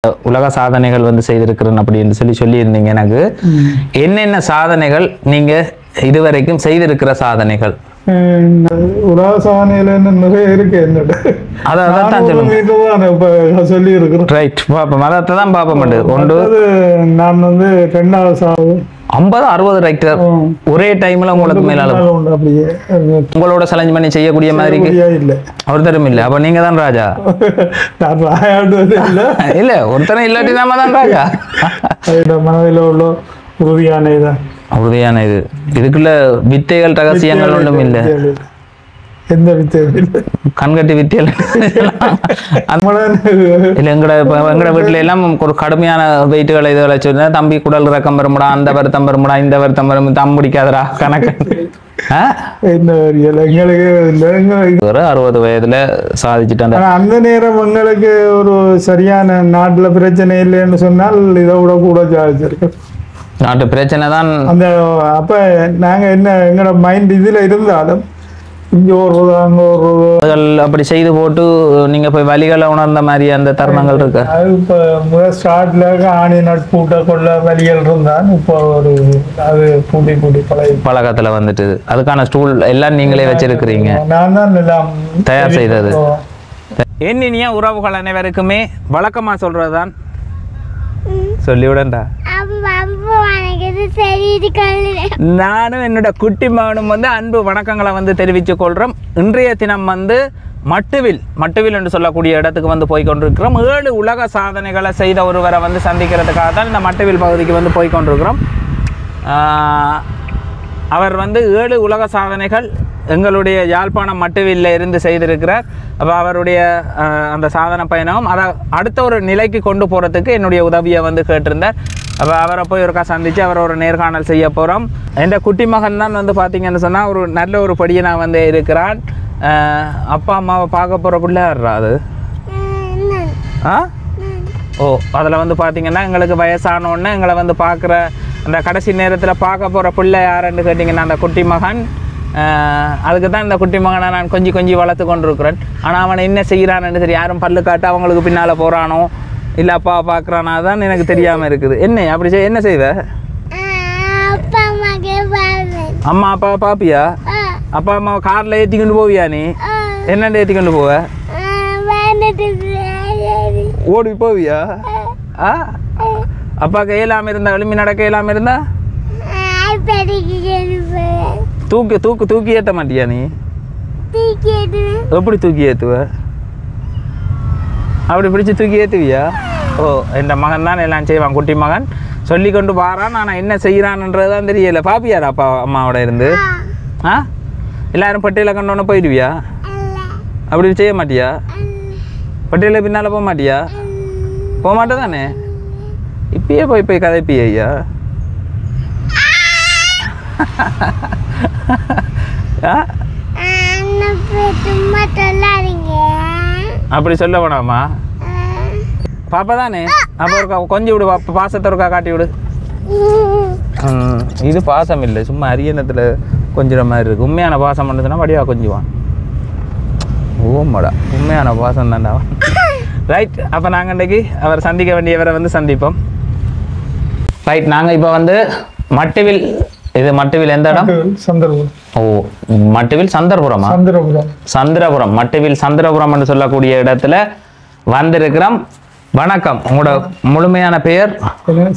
உலக சாதனைகள் வந்து செய்திருக்கிறேன் அப்படின்னு சொல்லியிருந்தீங்க. எனக்கு என்னென்ன சாதனைகள் நீங்க இதுவரைக்கும் செய்திருக்கிற சாதனைகள்? உலக சாதனையில நிறைய இருக்கு. என்னோட சொல்லி இருக்கிறேன். ரைட், பாப்போம். அதை தான் பார்ப்போம். நான் வந்து 2வது சாவு 50-60 ரைட்டர் ஒரே டைம்ல உங்களுக்கு மேலால அப்படியே உங்களோட சேலஞ்ச் பண்ணி செய்யக்கூடிய மாதிரி இல்ல ஒருத்தரும் இல்ல. அப்ப நீங்க தான் ராஜா. இல்ல ஒருத்தரும் இல்லாட்டி நாம தான் ராஜா. மனதில் உள்ள உறுதியான இதுதான். உறுதியான இது. இதுக்குள்ள வித்தைகள் ரகசியங்கள் ஒன்றும் இல்லை. எந்த வித்தையும் கண்கட்டி வித்தியல் இல்ல. எங்கட வீட்டுல எல்லாம் ஒரு கடுமையான வெயிட்டுகளை இதுகளை சொன்னா, தம்பி குடல் ரக்கம் வருமுடா, அந்த வருத்தம் வருமுடா, இந்த வருத்தம் வரும், தம் முடிக்காதரா கணக்கு. ஒரு 60 வயதுல சாதிச்சுட்டு அந்த நேரம் உங்களுக்கு ஒரு சரியான நாட்டுல பிரச்சனை இல்லைன்னு சொன்னால் இதை விட கூட சாதிச்சிருக்கு. நாட்டு பிரச்சனை தான் அந்த அப்ப நாங்க என்ன எங்களோட மைண்ட் இதுல இருந்தாலும் இங்க ஒரு அங்க ஒரு அப்படி செய்து போட்டு நீங்க போய் வலிகளை உணர்ந்த மாதிரி அந்த தருணங்கள் இருக்கு. அது இப்ப முதல் ஸ்டார்ட்ல ஆணி நட்பூட்ட கொள்ள வலிகள் இருந்தான். இப்போ ஒரு அது பூட்டி பூட்டி பழக்கத்துல வந்துட்டு அதுக்கான ஸ்டூல் எல்லாம் நீங்களே வச்சிருக்கிறீங்க. நான் தான் எல்லாம் தயார் செய்தது. என்னிய உறவுகள் அனைவருக்குமே வழக்கமா சொல்றதுதான் சொல்லிவிடண்டா. நானும் என்னோட குட்டி மகனும் வந்து அன்பு வணக்கங்களை வந்து தெரிவித்துக் கொள்றோம். இன்றைய தினம் வந்து மட்டுவில் என்று சொல்லக்கூடிய இடத்துக்கு வந்து போய் கொண்டிருக்கிறோம். 7 உலக சாதனைகளை செய்த ஒருவரை வந்து சந்திக்கிறதுக்காக தான் இந்த மட்டுவில் பகுதிக்கு வந்து போய் கொண்டிருக்கிறோம். அவர் வந்து 7 உலக சாதனைகள் எங்களுடைய யாழ்ப்பாணம் மட்டுவில்ல இருந்து செய்திருக்கிறார். அப்போ அவருடைய அந்த சாதனை பயணம் அதை அடுத்த ஒரு நிலைக்கு கொண்டு போகிறதுக்கு என்னுடைய உதவியை வந்து கேட்டிருந்தார். அப்போ அவரை போய் ஒருக்கா சந்தித்து அவரை ஒரு நேர்காணல் செய்ய போகிறோம். என் குட்டி மகன் தான் வந்து பார்த்திங்கன்னு சொன்னால் ஒரு நல்ல ஒரு படியனாக வந்து இருக்கிறான். அப்பா அம்மாவை பார்க்க போகிற பிள்ளை யாரா அது? ஓ, அதில் வந்து பார்த்திங்கன்னா எங்களுக்கு வயசானோடனே எங்களை வந்து பார்க்குற அந்த கடைசி நேரத்தில் பார்க்க போகிற பிள்ளை யாருன்னு கேட்டிங்கன்னா அந்த குட்டி மகன். அதுக்கு தான் இந்த குட்டி மகனை நான் கொஞ்சம் வளர்த்து கொண்டிருக்கிறேன். ஆனால் அவனை என்ன செய்கிறான்னு சரி யாரும் பல்லு காட்டு அவங்களுக்கு பின்னால் போகிறானோ இல்லை அப்பா பார்க்குறானா தான் எனக்கு தெரியாமல் இருக்குது. என்ன அப்படி என்ன செய்வ? அம்மா அப்பா பாப்பியா? அப்பா அம்மாவை காரில் ஏற்றி கொண்டு போவியா? நீ என்னண்டு ஏற்றி கொண்டு போவ? ஓடி போவியா? அப்பாவுக்கு இயலாமல் இருந்தா எலும்பி நடக்க இயலாமல் இருந்தா தூக்கி ஏற்ற மாட்டியா? நீ எப்படி தூக்கி ஏற்றுவ? அப்படி பிடிச்சி தூக்கி ஏற்றுவியா? ஓ, என் மகன் தான் எல்லாம் செய்வான். குட்டி மகன் சொல்லி கொண்டு வாரான். ஆனால் என்ன செய்கிறான்ன்றது தான் தெரியல. பாப்பியாரா அப்பா அம்மாவோட இருந்து? எல்லாரும் பட்டியலை கண்டோன்னு போயிடுவியா? அப்படி செய்ய மாட்டியா? பட்டியலை பின்னால் போக மாட்டியா? போக மாட்டே தானே? இப்பயே போய் கதைப்பியா? ஐயா அப்படி சொல்ல வேணாமா? பாப்பா தானே? அப்போ கொஞ்சம் விடு, பாசத்தை இருக்கா காட்டி விடு. இது பாசம் இல்லை, சும்மா அரியணத்தில் கொஞ்சம் மாதிரி இருக்கு. உண்மையான பாசம் பண்ணுதுன்னா வடிவா கொஞ்சுவான். ஓமாடா, உண்மையான பாசம் தான்டா. ரைட், அப்போ நாங்கள் இன்றைக்கி அவர் சந்திக்க வேண்டியவரை வந்து சந்திப்போம். ரைட், நாங்கள் இப்போ வந்து மட்டுவில், இது மட்டுவில் எந்த இடம்? சந்திரபுரம். ஓ, மட்டுவில் சந்திரபுரமா? சந்திரபுரம், மட்டுவில் சந்திரபுரம் என்று சொல்லக்கூடிய இடத்துல வந்திருக்கிறோம். வணக்கம், உங்களோட முழுமையான பெயர்?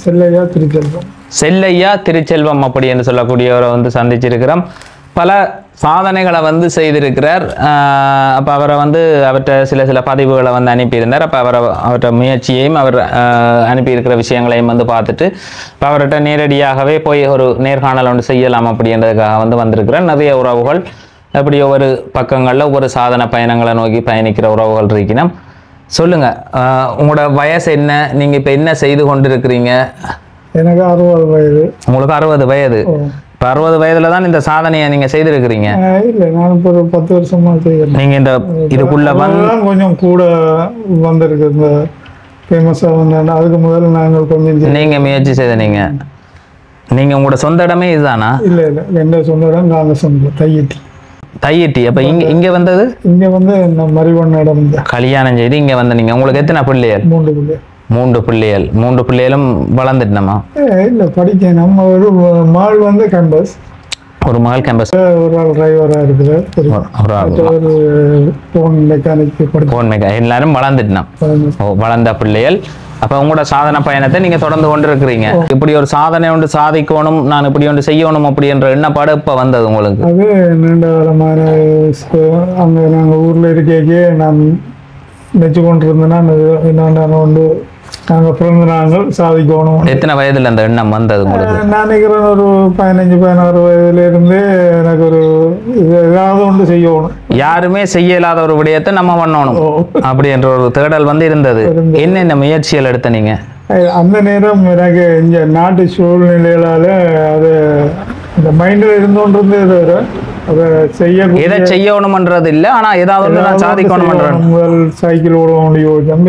செல்லையா திருச்செல்வம். செல்லையா திருச்செல்வம் அப்படி என்று சொல்லக்கூடியவரை வந்து சந்திச்சிருக்கிறோம். பல சாதனைகளை வந்து செய்திருக்கிறார். அப்போ அவரை வந்து அவர்கிட்ட சில பதிவுகளை வந்து அனுப்பியிருந்தார். அப்போ அவர்கிட்ட முயற்சியையும் அவர் அனுப்பியிருக்கிற விஷயங்களையும் வந்து பார்த்துட்டு இப்போ அவர்கிட்ட நேரடியாகவே போய் ஒரு நேர்காணல் ஒன்று செய்யலாம் அப்படின்றதுக்காக வந்து வந்திருக்கிறேன். நிறைய உறவுகள் அப்படி ஒவ்வொரு பக்கங்களில் ஒவ்வொரு சாதனை பயணங்களை நோக்கி பயணிக்கிற உறவுகள் இருக்கணும். சொல்லுங்கள், உங்களோட வயசு என்ன? நீங்கள் இப்போ என்ன செய்து கொண்டு இருக்கிறீங்க? எனக்கு 60 வயது. உங்களுக்கு 60 வயது. இப்போ 60 வயதுல தான் இந்த சாதனையை நீங்க செய்திருக்கிறீங்க. இல்லை, நான் இப்போ ஒரு 10 வருஷமா செய்யறேன். நீங்க இந்த இதுக்குள்ள கொஞ்சம் கூட வந்திருக்கு. இந்த ஃபேமஸாக வந்தேன். அதுக்கு முதல்ல நாங்கள் கொஞ்சம் நீங்க முயற்சி செய்த நீங்க உங்களோட சொந்த இடமே இதுதானா? இல்லை, எந்த சொந்த இடம் நாங்கள் சொந்த தையிட்டி. அப்ப இங்க வந்தது? இங்க வந்து மறிவண்ண இடம். கல்யாணம் செய்து இங்க வந்து நீங்க உங்களுக்கு எத்தனை பிள்ளைகள்? 3 பிள்ளைகள். மூன்று பிள்ளைகளும் வளர்ந்துட்டோமா? இல்லை படிக்க நம்ம ஒரு மாள் வந்து கேம்பஸ், ஒரு மகள் கேம்பஸ், ஒரு ஆள் டிரைவராக இருக்குது, ஒரு ஃபோன் மெக்கானிக் எல்லாரும் வளர்ந்துட்டோம். வளர்ந்த பிள்ளைகள். அப்ப உங்களோட சாதனை பயணத்தை நீங்க தொடர்ந்து கொண்டு இருக்கிறீங்க. இப்படி ஒரு சாதனை ஒன்று சாதிக்கணும், நான் இப்படி ஒன்று செய்யணும் அப்படின்ற எண்ணப்பாடு இப்ப வந்தது உங்களுக்கு? அது நீண்ட காலமான அங்க நாங்க ஊர்ல இருக்கே நான் நினைச்சு கொண்டு இருந்தேன்னா என்னென்ன ஒன்று நாங்க பிறந்த நாங்கள் சாதிக்கணும். எத்தனை வயதுல அந்த எண்ணம் வந்தது உங்களுக்கு? நான் நினைக்கிறேன் ஒரு 15-16 வயதுல இருந்து எனக்கு ஒரு ஏதாவது ஒன்று செய்யணும். யாருமே செய்ய இயலாத ஒரு விடயத்தை நம்ம பண்ணணும் அப்படின்ற ஒரு தேடல் வந்து இருந்தது. என்னென்ன முயற்சிகள் எடுத்த நீங்க? அந்த நேரம் எனக்கு இந்த நாட்டு சூழ்நிலைகளால அது இந்த மைண்டில் இருந்தோன்றது தவிர அதை எதை செய்யணும்ன்றது இல்லை, ஆனா ஏதாவது ஒன்று நான் சாதிக்கணும். முதல் சைக்கிள் ஓட யோசிச்சேன்,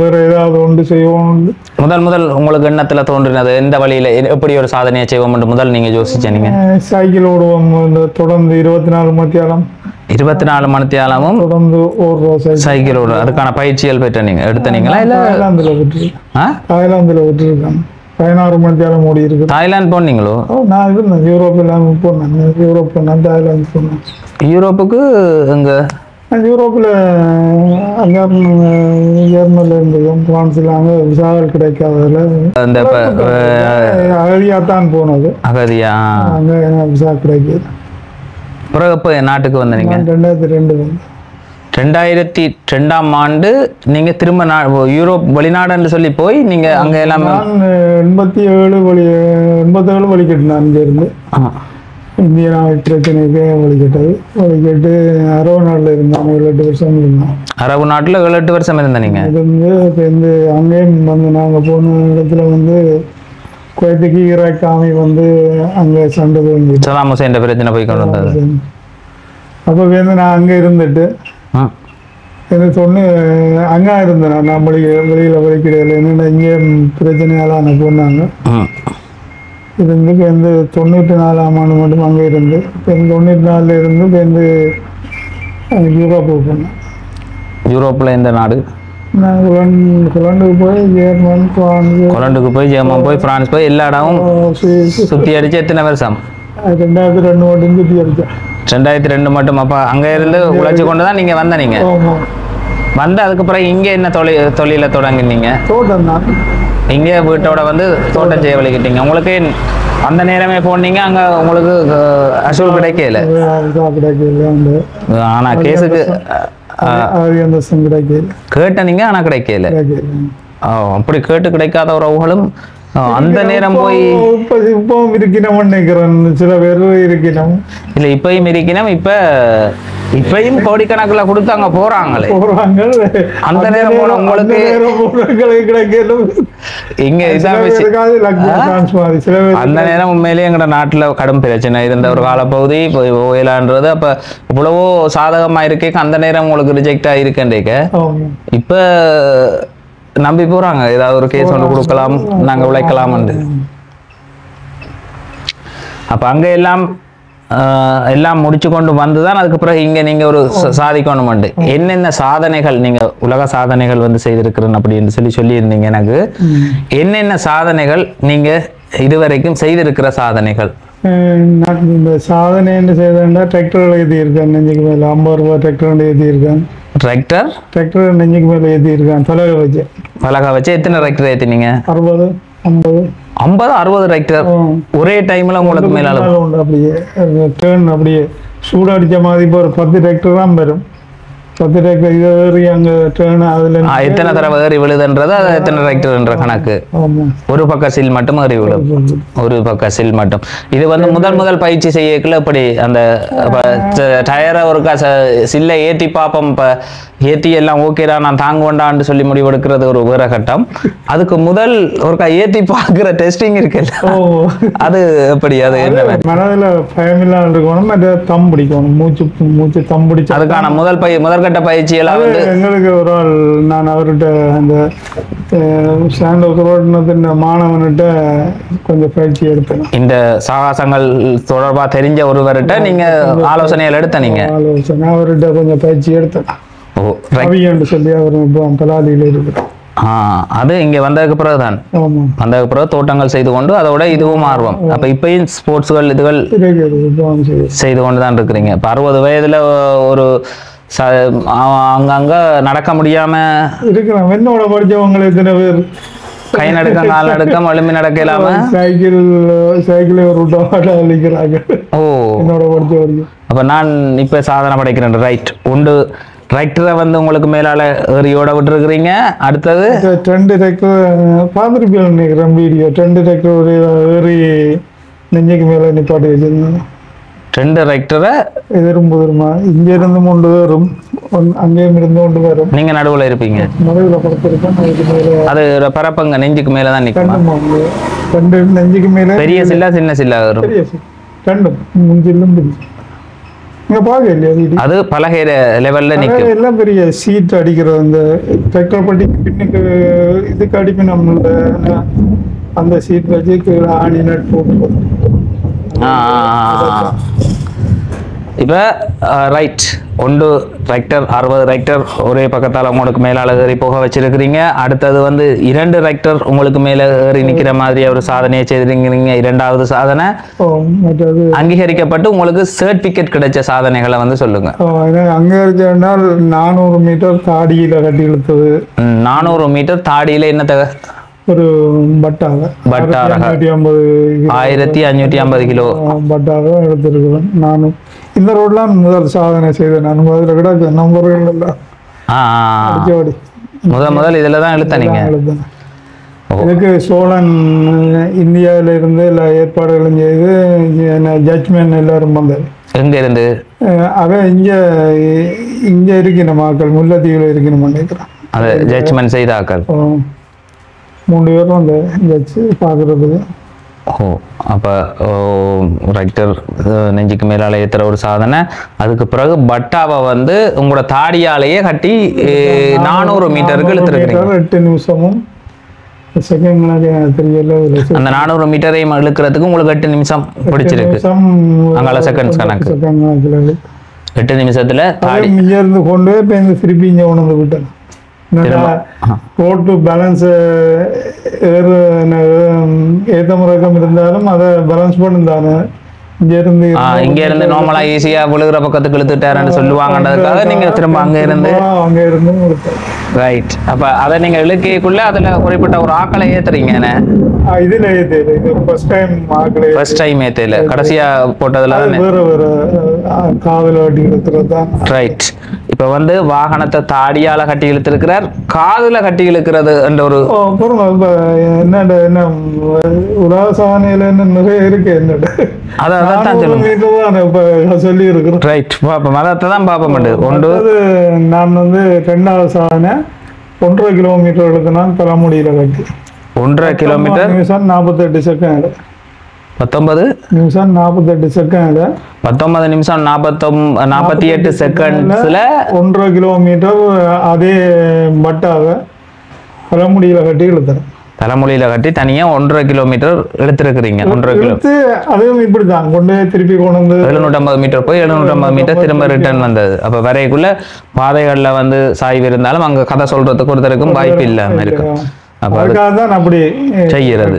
வேற ஏதாவது ஒன்று செய்யணும். முதல் உங்களுக்கு எண்ணத்துல தோன்றினது எந்த வழியில எப்படி ஒரு சாதனையை செய்வோம் என்று முதல் நீங்க யோசிச்சீங்க? சைக்கிள் ஓடுவோம் தொடர்ந்து 24 மணித்தியாலமும் தொடர்ந்து ஓடுறோம் சைக்கிள் ஓடுறோம். அதுக்கான பயிற்சிகள் பெற்ற நீங்க எடுத்தீங்களா? இல்ல தாய்லாந்துல விட்டுருக்காங்க. 16 மணித்தியாலம் ஓடி இருக்கு. தாய்லாந்து போனீங்களோ? நான் இருந்தேன் யூரோப் இல்லாம போனேன். யூரோப் போனேன், தாய்லாந்து போனேன். யூரோப்புக்கு எங்க? யூரோப்பில் அங்கே ஜெர்மனில் இருந்தது, பிரான்ஸில் அங்கே விசாக்கள் கிடைக்காததில் இந்த அகதியாக தான் போனது. அகதியா? அங்கே விசா கிடைக்குது. பிறகு இப்போ நாட்டுக்கு வந்தீங்க? 2002 2002ஆம் ஆண்டு நீங்க திரும்ப யூரோப் வெளிநாடுன்னு சொல்லி போய் நீங்க அங்க எல்லாம் 87 வழிகட்டினேன். அங்கே இருந்து இந்திய நாட்டு பிரச்சனைக்கு வழிகட்டு அரபு நாட்டில் இருந்தாங்க. 7-8 வருஷம் இருந்தோம். அரபு நாட்டில் 7-8 வருஷம் இருந்தேன். நீங்க இருந்து இப்போ இந்த அங்கேயும் வந்து நாங்கள் போன இடத்துல வந்து குவைத்துக்கு ஈராக் ஆமி வந்து அங்கே சண்டை போய் சதாம் ஹுசைன் பிரச்சனை போய் கொண்டு வந்தது. அப்போ வந்து நான் அங்கே இருந்துட்டு எனக்கு சொன்னு அங்கே இருந்தேன். நான் வெளியில் வலிக்கிடையில என்னென்ன இங்கே பிரச்சனையால் எனக்கு போனாங்க. இருந்து இப்போ வந்து 94ஆம் ஆண்டு மட்டும் அங்கே இருந்து இப்போ 94 இருந்து இப்போ வந்து யூரோப்பு போனேன். யூரோப்பில் எந்த நாடு? நான் ஹொலண்டுக்கு போய் ஜெர்மன், பிரான்ஸ் போய் எல்லா இடமும் சுற்றி அடிச்சு. எத்தனை வருஷம்? 2002 மட்டும் சுற்றி அடித்தேன். 2002 மட்டும். அப்போ அங்கே இருந்து உழைச்சி கொண்டு தான் நீங்கள் வந்தீங்க. வந்து அதுக்கப்புறம் இங்கே என்ன தொழிலை தொடங்கினீங்க? தோட்டம் தான். இங்கே வீட்டோட வந்து தோட்டம் செய்ய வலிக்கிட்டீங்க. உங்களுக்கு அந்த நேரமே போனீங்க, அங்கே உங்களுக்கு அசூல் கிடைக்கல. ஆனால் கேஸுக்கு கேட்ட நீங்க ஆனா கிடைக்கல. அப்படி கேட்டு கிடைக்காத உறவுகளும் அந்த நேரம் போய் இப்பவும் இருக்கணும் நினைக்கிறேன். சில பேர் இருக்கணும், இல்ல இப்பயும் இருக்கணும். இப்பயும் கோடிக்கணக்கில் கொடுத்து அங்க போறாங்களே. அந்த நேரம் போன உங்களுக்கு இங்க அந்த நேரம் உண்மையிலேயே எங்கட நாட்டுல கடும் பிரச்சனை இருந்த ஒரு காலப்பகுதி ஓயலான்றது. அப்ப இவ்வளவோ சாதகமா இருக்கே, அந்த நேரம் உங்களுக்கு ரிஜெக்ட் ஆயிருக்கேன். இப்ப நம்பி போறாங்க, ஏதாவது ஒரு கேஸ் ஒன்று கொடுக்கலாம், நாங்க உழைக்கலாம். அப்ப அங்க எல்லாம் முடிச்சு கொண்டு வந்துதான் அதுக்கு பிறகு இங்க நீங்க ஒரு சாதிக்கணும். என்னென்ன சாதனைகள் நீங்க உலக சாதனைகள் வந்து செய்திருக்கிறேன் அப்படின்னு சொல்லியிருந்தீங்க. எனக்கு என்னென்ன சாதனைகள் நீங்க இதுவரைக்கும் செய்திருக்கிற சாதனைகள்? இந்த சாதனை என்ன செய்தா டிராக்டர் ஏற்றியிருக்கேன். நெஞ்சுக்கு மேல 50 ரூபாய் டிராக்டர் ஏற்றியிருக்கேன். டிராக்டர் நெஞ்சுக்கு மேல ஏற்றியிருக்கேன். பலகை வச்சு எத்தனை டிராக்டர் ஏற்றினீங்க? 50-60 டிராக்டர் ஒரே டைம்ல உங்களுக்கு மேல அப்படியே டேர்ன் அப்படியே சூடு அடிச்ச மாதிரி இப்போ ஒரு 10 டிராக்டர் தான் வரும். 10 டிராக்டர் ஏறி அங்க டேர்ன் அதுல எத்தனை தடவை ஏறி விழுதுன்றது அது எத்தனை டிராக்டர் கணக்கு. ஒரு பக்க சில் மட்டும் ஏறி விழும், ஒரு பக்க சில் மட்டும். இது வந்து முதல் பயிற்சி செய்யக்குள்ள இப்படி அந்த டயரை ஒரு சில்லை ஏற்றி பார்ப்போம். இப்ப ஏற்றி எல்லாம் ஓகேடா நான் தாங்குவேண்டான்னு சொல்லி முடிவெடுக்கிறது ஒரு வேற கட்டம். அதுக்கு முதல் ஒரு ஏற்றி பார்க்கிற டெஸ்டிங் இருக்குல்ல, அது எப்படி? அது என்ன மனதில் பயமில்லாம இருக்கணும், தம் பிடிக்கணும், மூச்சு தம் பிடிச்சு. அதுக்கான முதற்கட்ட பயிற்சி எல்லாம் வந்து எங்களுக்கு ஒரு ஆள் நான் அவர்கிட்ட அந்த மாணவன்கிட்ட கொஞ்சம் பயிற்சி எடுத்தேன். இந்த சாகசங்கள் தொடர்பா தெரிஞ்ச ஒருவர்கிட்ட நீங்க ஆலோசனைகள் எடுத்த? நீங்க அவர்கிட்ட கொஞ்சம் பயிற்சி எடுத்தேன். ரவி என்று சொல்லி அவர் பலாலியில் இருக்கிறார். அது இங்க வந்ததுக்கு பிறகுதான் ஆமா வந்ததுக்கு பிறகு தோட்டங்கள் செய்து கொண்டு அதோட இதுவும் ஆர்வம். அப்ப இப்பயும் ஸ்போர்ட்ஸ்கள் இதுகள் செய்து கொண்டு தான் இருக்கிறீங்க. இப்ப 60 வயதுல ஒரு அங்கங்க நடக்க முடியாம இருக்கிறான். என்னோட படிச்சவங்களை எத்தனை பேர் கை நடுக்கம் கால் நடுக்கம் எலும்பி நடக்க இல்லாம சைக்கிள் ஒரு அழிக்கிறாங்க. ஓ என்னோட படிச்ச வரைக்கும். அப்ப நான் இப்ப சாதனை படைக்கிறேன். ரைட் உண்டு. டிராக்டரை வந்து உங்களுக்கு மேலால ஏறியோட விட்டுருக்கிறீங்க. அடுத்தது 2 டிராக்டர் பார்த்துருப்பீங்க நினைக்கிறேன் வீடியோ. 2 டிராக்டர் ஒரு ஏறி நெஞ்சுக்கு மேல நிப்பாட்டி வச்சிருந்தாங்க. 2 டிராக்டரை எதிரும்புமா இங்க இருந்து கொண்டு வரும், அங்கேயும் இருந்து கொண்டு வரும். நீங்க நடுவுல இருப்பீங்க. நடுவில் படுத்திருக்கேன். அதுக்கு மேல அது பரப்பங்க நெஞ்சுக்கு மேலதான் நிற்கும். 2 நெஞ்சுக்கு மேல பெரிய சில்லா சின்ன சில்லா வரும். பெரிய சில்லு 2 முஞ்சிலும் பெரிய. இங்க பாக்க இல்லையா வீடு? அது பலகைற லெவல்ல நிக்கும். எல்லாம் பெரிய சீட் அடிக்கிறது. அந்த டிராக்டர் பட்டி பின்னுக்கு இதுக்கு அடிப்பேன் நம்மள அந்த சீட் வச்சு கீழே ஆணி நட் போட்டு. இப்ப ரைட் ஒன்று டிராக்டர் 60 டிராக்டர் ஒரே பக்கத்தால் உங்களுக்கு மேலால ஏறி போக வச்சிருக்கிறீங்க. அடுத்தது வந்து 2 டிராக்டர் உங்களுக்கு மேல ஏறி நிக்கிற மாதிரி ஒரு சாதனையை செய்திருக்கிறீங்க. 2வது சாதனை அங்கீகரிக்கப்பட்டு உங்களுக்கு சர்டிபிகேட் கிடைச்ச சாதனைகளை வந்து சொல்லுங்க. அங்கீகரிச்சா 400 மீட்டர் தாடியில கட்டி இழுத்தது. 400 மீட்டர் தாடியில என்ன ஒரு பட்டாக 1550 கிலோ பட்டாக எடுத்திருக்கிறேன். நானும் இந்த ரோட்லாம் முதல் சாதனை செய்தேன். நான் முதல்ல கிடக்கு நம்பர்கள் எல்லாம் முதல் இதுல தான் இழுத்தீங்க. இதுக்கு சோழன் இந்தியாவில இருந்து எல்லா ஏற்பாடுகளும் செய்து ஜட்ஜ்மெண்ட் எல்லாரும் வந்தார். எங்க இருந்து? அவன் இங்க இருக்கிற மக்கள் முல்லைத்தீவுல இருக்கணும் நினைக்கிறேன். அது ஜட்ஜ்மெண்ட் செய்த ஆக்கள் 3 பேரும் அந்த ஜட்ஜ் பாக்குறதுக்கு. ஓ அப்போ டிராக்டர் நெஞ்சுக்கு மேலால ஏற்றுற ஒரு சாதனை. அதுக்கு பிறகு பட்டாவை வந்து உங்களோட தாடியாலேயே கட்டி 400 மீட்டருக்கு இழுத்துருக்கீங்க. 8 நிமிஷமும் தெரியல. அந்த 400 மீட்டரையும் இழுக்கிறதுக்கு உங்களுக்கு 8 நிமிஷம் பிடிச்சிருக்கு. அங்கால செகண்ட்ஸ் கணக்கு 8 நிமிஷத்துல தாடி இருந்து கொண்டு போய் திருப்பி இங்கே உணர்ந்து விட்டேன். ரோட்டு பேலன்ஸ் ஏத்த முறக்கம் இருந்தாலும் அதை பேலன்ஸ் பண்ணிருந்தானு இங்க இருந்து நார்மலா ஈஸியா விழுகிற பக்கத்துக்கு இழுத்துட்டாருன்னு சொல்லுவாங்கன்றதுக்காக நீங்க திரும்ப அங்க இருந்து ரைட். அப்ப அதை நீங்க இழுக்கைக்குள்ள அதுல குறிப்பிட்ட ஒரு ஆக்களை ஏத்துறீங்க. இதுல ஃபர்ஸ்ட் டைம் ஏத்தல, கடைசியா போட்டதுல காதல வட்டி இழுத்துறதுதான். ரைட். இப்ப வந்து வாகனத்தை தாடியால கட்டி இழுத்திருக்கிறார், காதுல கட்டி இழுக்கிறது என்ற ஒரு என்ன உலக சாதனையில நிறைய இருக்கு. என்னோட சொல்லி இருக்கிறோம். ரைட். பாப்போம், அதை தான் பார்ப்போம். ஒன்று நான் வந்து 2வது சாதனை 1.5 கிலோமீட்டர் எழுதினான் தலைமுடியில கட்டி. 1.5 கிலோமீட்டர் நிமிஷம் 48 செகண்ட். 19 நிமிஷம் 48 செகண்ட். 19 நிமிஷம் 48 செகண்ட்ஸ்ல 1.5 கிலோமீட்டர் அதே பட்டாவை தலைமுடியில கட்டி இழுத்துறேன். தலைமொழியில கட்டி தனியா 1.5 கிலோமீட்டர் எடுத்திருக்கிறீங்க. 1.5 கிலோமீட்டர் அதுவும் இப்படிதான் கொண்டு திருப்பி கொண்டு வந்து 750 மீட்டர் போய் 750 மீட்டர் திரும்ப ரிட்டர்ன் வந்தது. அப்ப வரைக்குள்ள பாதைகள்ல வந்து சாய்வு இருந்தாலும் அங்க கதை சொல்றதுக்கு ஒருத்தருக்கும் வாய்ப்பு இல்லாம இருக்கு. அப்ப அதுக்காக தான் அப்படி செய்யறது.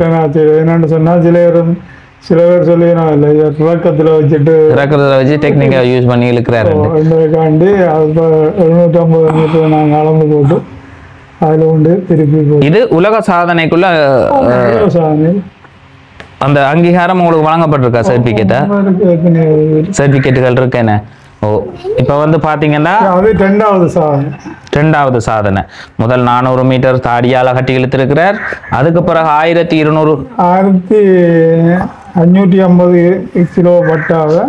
என்னன்னு சொன்னா சில பேர் சொல்லிடணும் இல்லை, இறக்கத்துல வச்சு டெக்னிக்கா யூஸ் பண்ணி இழுக்கிறாரு. காண்டி 750 மீட்டர் நாங்கள் அளந்து போட்டு அதுல உண்டு திருப்பி. இது உலக சாதனைக்குள்ள அந்த அங்கீகாரம் உங்களுக்கு வழங்கப்பட்டிருக்கா? சர்டிபிகேட்டுகள் இருக்கு என்ன? ஓ இப்ப வந்து பாத்தீங்கன்னா அது 2வது சாதனை. முதல் 400 மீட்டர் தாடியால கட்டி இழுத்திருக்கிறார். அதுக்கு பிறகு 1550 கிலோ பட்டாவை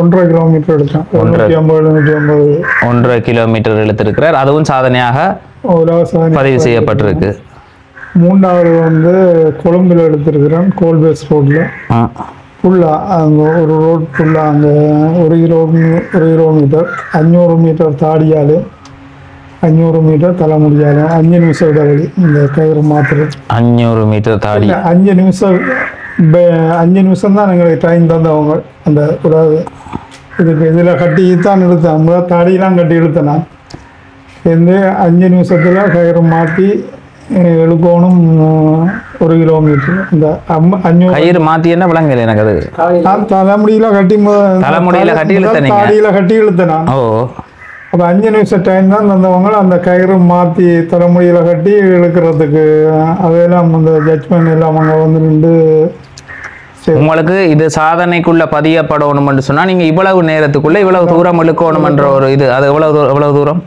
1.5 கிலோமீட்டர் எடுத்தேன். 1.5 கிலோமீட்டர் இழுத்திருக்கிறார். அதுவும் சாதனையாக பதிவு செய்யப்பட்டிருக்கு. 3வது வந்து கொழும்புல எடுத்திருக்கிறேன். கோல்பேஸ் ரோட்ல ஃபுல்லா அங்க ஒரு ரோட் ஃபுல்லா அங்க 1 கிலோமீட்டர் 500 மீட்டர் தாடியாலே 500 மீட்டர் தலைமுடியாலே 5 நிமிஷம் இடைவெளி. இந்த கயிறு மாத்துறது 500 மீட்டர் தாடி 5 நிமிஷம் தான் எங்களுக்கு டைம் தந்தவங்க. அந்த இதுக்கு இதில் கட்டி தான் இழுத்தேன். தாடியெல்லாம் கட்டி இழுத்தேன். நான் சேர்ந்து 5 நிமிஷத்தில் கயிறு மாற்றி இழுக்கணும் 1 கிலோமீட்டர். இந்த 500 கயிறு மாத்தி என்ன விளங்கல எனக்கு அது. தலைமுடியில கட்டி தலைமுடியில கட்டி இழுத்தனீங்க. தாடியில கட்டி இழுத்தேன். ஓ அப்போ 5 நிமிஷம் டைம் தான் தந்தவங்க அந்த கயிறு மாற்றி தலைமுடியில கட்டி இழுக்கிறதுக்கு. அதையெல்லாம் அந்த ஜட்ஜ்மெண்ட் எல்லாம் அங்கே வந்து நின்று உங்களுக்கு இது சாதனைக்குள்ள பதியப்படணும்னு சொன்னா நீங்க இவ்வளவு நேரத்துக்குள்ள இவ்வளவு தூரம் இழுக்கணும்ன்ற ஒரு இது. அது எவ்வளவு தூரம்?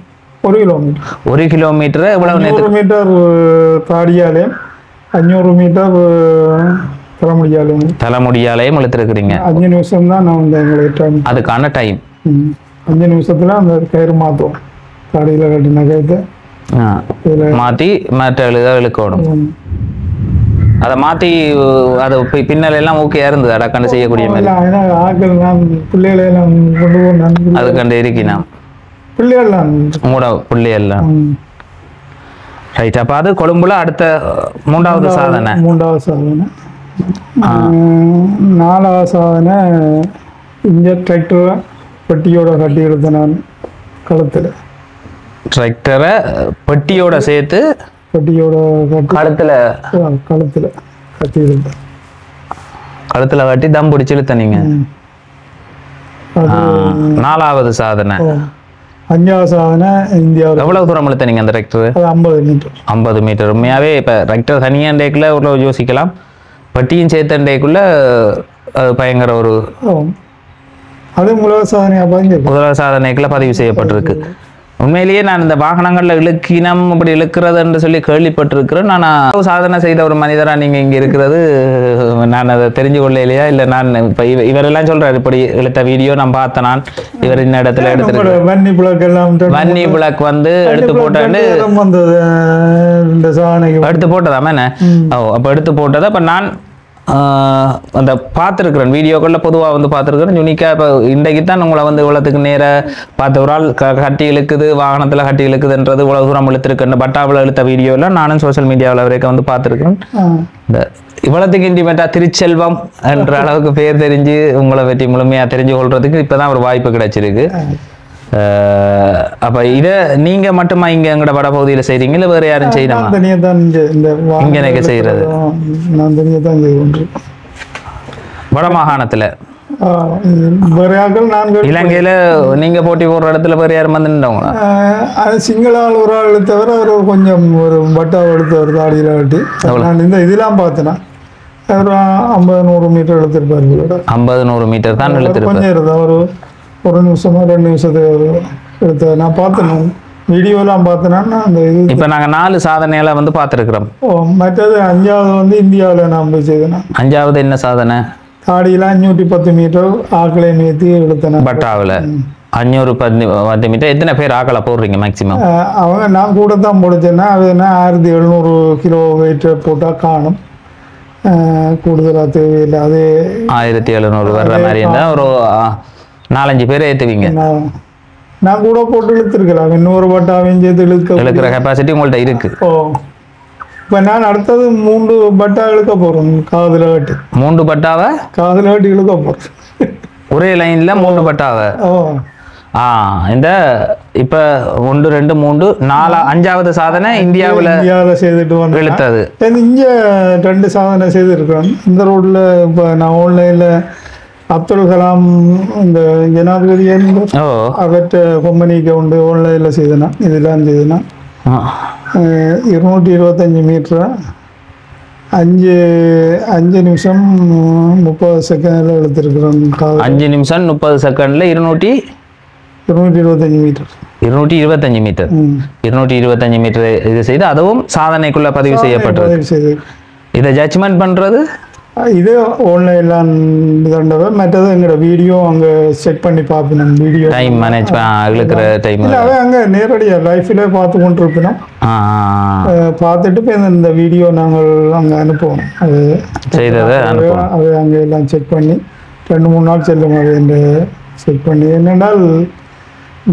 1 கிலோமீட்டர். 1 கிலோமீட்டர் எவ்வளவு நேரத்துக்கு? 100 மீட்டர் தாடியாலையும் 500 மீட்டர் தலைமுடியாலையும் இழுத்துருக்கிறீங்க. 5 நிமிஷம் தான் நான் வந்து எங்களுக்கு டைம். அதுக்கான டைம் 5 நிமிஷத்துல அந்த கயிறு மாற்றுவோம். தாடியில் கட்டின கயிறு மாற்றி மற்ற இழுக்கணும். அதை மாற்றி அது பின்னல் எல்லாம் ஓகேயா இருந்தது அடக்கண்டு செய்யக்கூடிய மாதிரி. ஆக்கள் நான் பிள்ளைகளை எல்லாம் கொண்டு போனேன். அது கண்டு இருக்கினா பிள்ளைகள்லாம் உங்களோட பிள்ளைகள்லாம் ரைட். அப்போ அது கொழும்புல அடுத்த 3வது சாதனை. 3வது சாதனை. 4வது சாதனை இங்கே டிராக்டரை பெட்டியோட கட்டி எடுத்தேன் நான் கழுத்தில். டிராக்டரை பெட்டியோட சேர்த்து பெட்டியோட கழுத்தில் கட்டி எடுத்தேன். கழுத்தில் கட்டி தம் பிடிச்சி இழுத்தனீங்க. 4வது சாதனை. 5வது சாதனை இந்தியாவில். எவ்வளவு தூரம் இழுத்தனீங்க அந்த டிராக்டர்? 50 மீட்டர். 50 மீட்டர். உண்மையாவே இப்போ டிராக்டர் தனியாக டேக்குள்ள ஒரு யோசிக்கலாம், பெட்டியும் சேர்த்த டேக்குள்ள பயங்கர ஒரு அது முதல் சாதனைக்குள்ள பதிவு செய்யப்பட்டிருக்கு. உண்மையிலேயே நான் இந்த வாகனங்கள்ல இழுக்கினம் இப்படி இழுக்கிறதுன்னு சொல்லி கேள்விப்பட்டிருக்கிறேன். நான் சாதனை செய்த ஒரு மனிதரா நீங்க இங்க இருக்கிறது நான் அதை தெரிஞ்சு கொள்ள இல்லையா? இல்ல நான் இப்ப இவரெல்லாம் சொல்றாரு இப்படி இழுத்த வீடியோ நான் பார்த்தேன். நான் இவர் இந்த இடத்துல எடுத்துருக்கேன். வன்னி பிளாக் வந்து எடுத்து போட்டாண்டு எடுத்து போட்டதாம என்ன? ஓ அப்ப எடுத்து போட்டதை அப்ப நான் அந்த பார்த்துருக்குறேன் வீடியோக்களில் பொதுவாக வந்து பார்த்துருக்குறேன். யூனிக்காக இப்போ இன்றைக்கு தான் உங்களை வந்து இவ்வளோத்துக்கு நேராக பார்த்த ஒரு ஆள் கட்டி இழுக்குது, வாகனத்தில் கட்டி இழுக்குதுன்றது இவ்வளோ தூரம் இழுத்துருக்குன்னு பட்டாவில் இழுத்த வீடியோவில் நானும் சோஷியல் மீடியாவில் வரைக்கும் வந்து பார்த்துருக்கேன். இந்த இவ்வளோத்துக்கு இன்டிமேட்டாக திருச்செல்வம் என்ற அளவுக்கு பேர் தெரிஞ்சு உங்களை பற்றி முழுமையாக தெரிஞ்சு கொள்றதுக்கு இப்போ தான் ஒரு வாய்ப்பு கிடைச்சிருக்கு. அப்ப இத நீங்க மட்டுமா இங்க எங்கட வட பகுதியில செய்றீங்க இல்ல வேற யாரும் செய்யணுமா? தனியா தான் இங்க எனக்கு செய்யறது நான் தனியா தான் செய்வேன். வட மாகாணத்துல வேற யாரும் நான் இலங்கையில நீங்க போட்டி போடுற இடத்துல வேற யாரும் வந்து நின்றவங்களா? அது சிங்கள ஆள் ஒரு ஆள் தவிர அவர் கொஞ்சம் ஒரு பட்டாவை எடுத்தவர் தாடியில கட்டி. நான் இந்த இதெல்லாம் பார்த்தேன்னா ஒரு 50-100 மீட்டர் எடுத்திருப்பாரு. 50-100 மீட்டர் தான் எடுத்திருப்பாரு. கொஞ்சம் இருந்தா ஒரு 1 நிமிஷமா 2 நிமிஷத்துக்கு எடுத்த நான் பார்த்தேன். வீடியோலாம் பார்த்தேன்னா அந்த இது இப்போ நாங்கள் 4 சாதனைகளை வந்து பார்த்துருக்குறோம். மற்றது 5வது வந்து இந்தியாவில் நான் போய் செய்தேன். 5வது என்ன சாதனை? தாடியில் 510 மீட்டர் ஆக்களை மேற்றி எடுத்தேன். பட்டாவில் 510 மீட்டர். எத்தனை பேர் ஆக்களை போடுறீங்க மேக்சிமம்? அவங்க நான் கூட தான் போடுச்சேன்னா அது என்ன 1700 கிலோ வெயிட் போட்டால் காணும். கூடுதலாக தேவையில்லை. அது 1700 வர்ற மாதிரி இருந்தால் ஒரு 4-5 பேர் ஏற்றுவீங்க. நான் கூட போட்டு இழுத்துருக்கலாம். இன்னொரு பட்டாவையும் சேர்த்து இழுக்கிற கெப்பாசிட்டி உங்கள்கிட்ட இருக்கு. ஓ இப்போ நான் அடுத்தது 3 பட்டா இழுக்க போகிறேன். காதில் கட்டி 3 பட்டாவை காதில் கட்டி இழுக்க போகிறேன். ஒரே லைன்ல 3 பட்டாவை. ஓ இந்த இப்போ 1 2 3 4 5வது சாதனை இந்தியாவில் செய்துட்டு வந்து இழுத்தது. இங்கே 2 சாதனை செய்திருக்கிறேன். இந்த ரோட்ல இப்போ நான் ஆன்லைனில் அப்துல் கலாம் இந்த ஜனாதிபதி அவற்ற கம்பெனிக்கு உண்டு ஆன்லைனில் செய்தனா இதெல்லாம் செய்தனா 225 மீட்டர் 5 நிமிஷம் 30 செகண்ட்ல எடுத்திருக்கிறோம். 5 நிமிஷம் 30 செகண்ட்ல 225 மீட்டர் 225 மீட்டர் 225 மீட்டர் இது செய்து அதுவும் சாதனைக்குள்ள பதிவு செய்யப்பட்டது. இதை ஜட்ஜ்மெண்ட் பண்றது இது ஆன்லைன்லாம் தண்டவை. மற்றது எங்களோட வீடியோ அங்கே செக் பண்ணி பார்ப்பேன். வீடியோ டைம் மேனேஜ் இழுக்கிற டைம் இல்லை அங்கே நேரடியாக லைஃப்பில் பார்த்து கொண்டு இருப்பினோம். பார்த்துட்டு இப்போ இந்த வீடியோ நாங்கள் அங்கே அனுப்புவோம். அது செய்ததை அது அங்கே எல்லாம் செக் பண்ணி 2-3 நாள் செல்லும். அது என்று செக் பண்ணி என்னென்னால்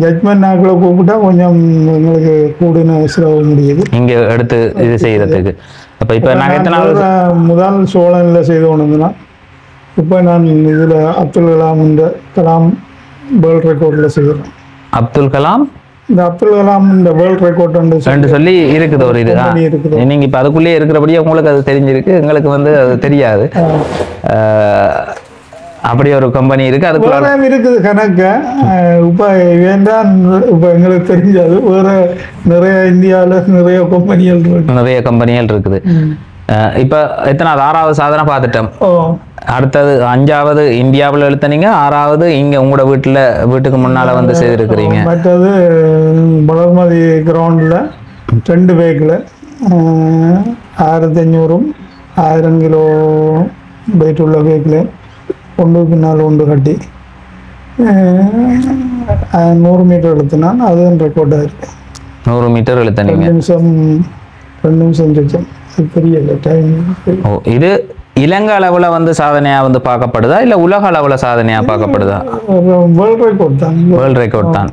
ஜட்மெண்ட் நாட்களை கூப்பிட்டா கொஞ்சம் எங்களுக்கு கூடுன செலவு முடியுது இங்கே எடுத்து இது செய்யறதுக்கு. அப்போ இப்போ நாங்கள் எத்தனை முதல் சோழனில் செய்து கொண்டுனா இப்போ நான் இதில் அப்துல் கலாம் இந்த கலாம் வேர்ல்ட் ரெக்கார்டில் செய்கிறேன். அப்துல் கலாம் இந்த அப்துல் கலாம் இந்த வேர்ல்ட் ரெக்கார்ட் சொல்லி இருக்குது ஒரு இது. இருக்குது. நீங்க இப்ப அதுக்குள்ளேயே இருக்கிறபடியே உங்களுக்கு அது தெரிஞ்சிருக்கு, எங்களுக்கு வந்து அது தெரியாது. அப்படி ஒரு கம்பெனி இருக்கு, அதுக்குள்ள இருக்குது கணக்கு. இப்ப வேண்டாம் இப்ப எங்களுக்கு தெரிஞ்சது வேற நிறைய இந்தியாவில நிறைய கம்பெனிகள் இருக்குது. இப்ப எத்தனாவது 6வது சாதனை பார்த்துட்டோம். அடுத்தது 5வது இந்தியாவில் எழுத்தனீங்க, 6வது இங்க உங்களோட வீட்டுக்கு முன்னால வந்து செய்திருக்கிறீங்க. மற்றது வளர்மதி கிரவுண்ட்ல 2 வெஹிக்கிள் 1500 1000 கிலோ வெயிட் உள்ள வெஹிக்கிள் ஒன்றுக்கு பின்னால் ஒன்று கட்டி 100 மீட்டர் எழுத்தினான். அதுவும் ரெக்கார்ட் ஆயிருக்கு. 100 மீட்டர் எழுத்தனீங்க. 2 நிமிஷம் பெரிய டைம். இது இலங்கை அளவுல வந்து சாதனையா வந்து பார்க்கப்படுதா இல்ல உலக அளவுல சாதனையா பார்க்கப்படுதா? வேர்ல்ட் ரெக்கார்ட் தான்.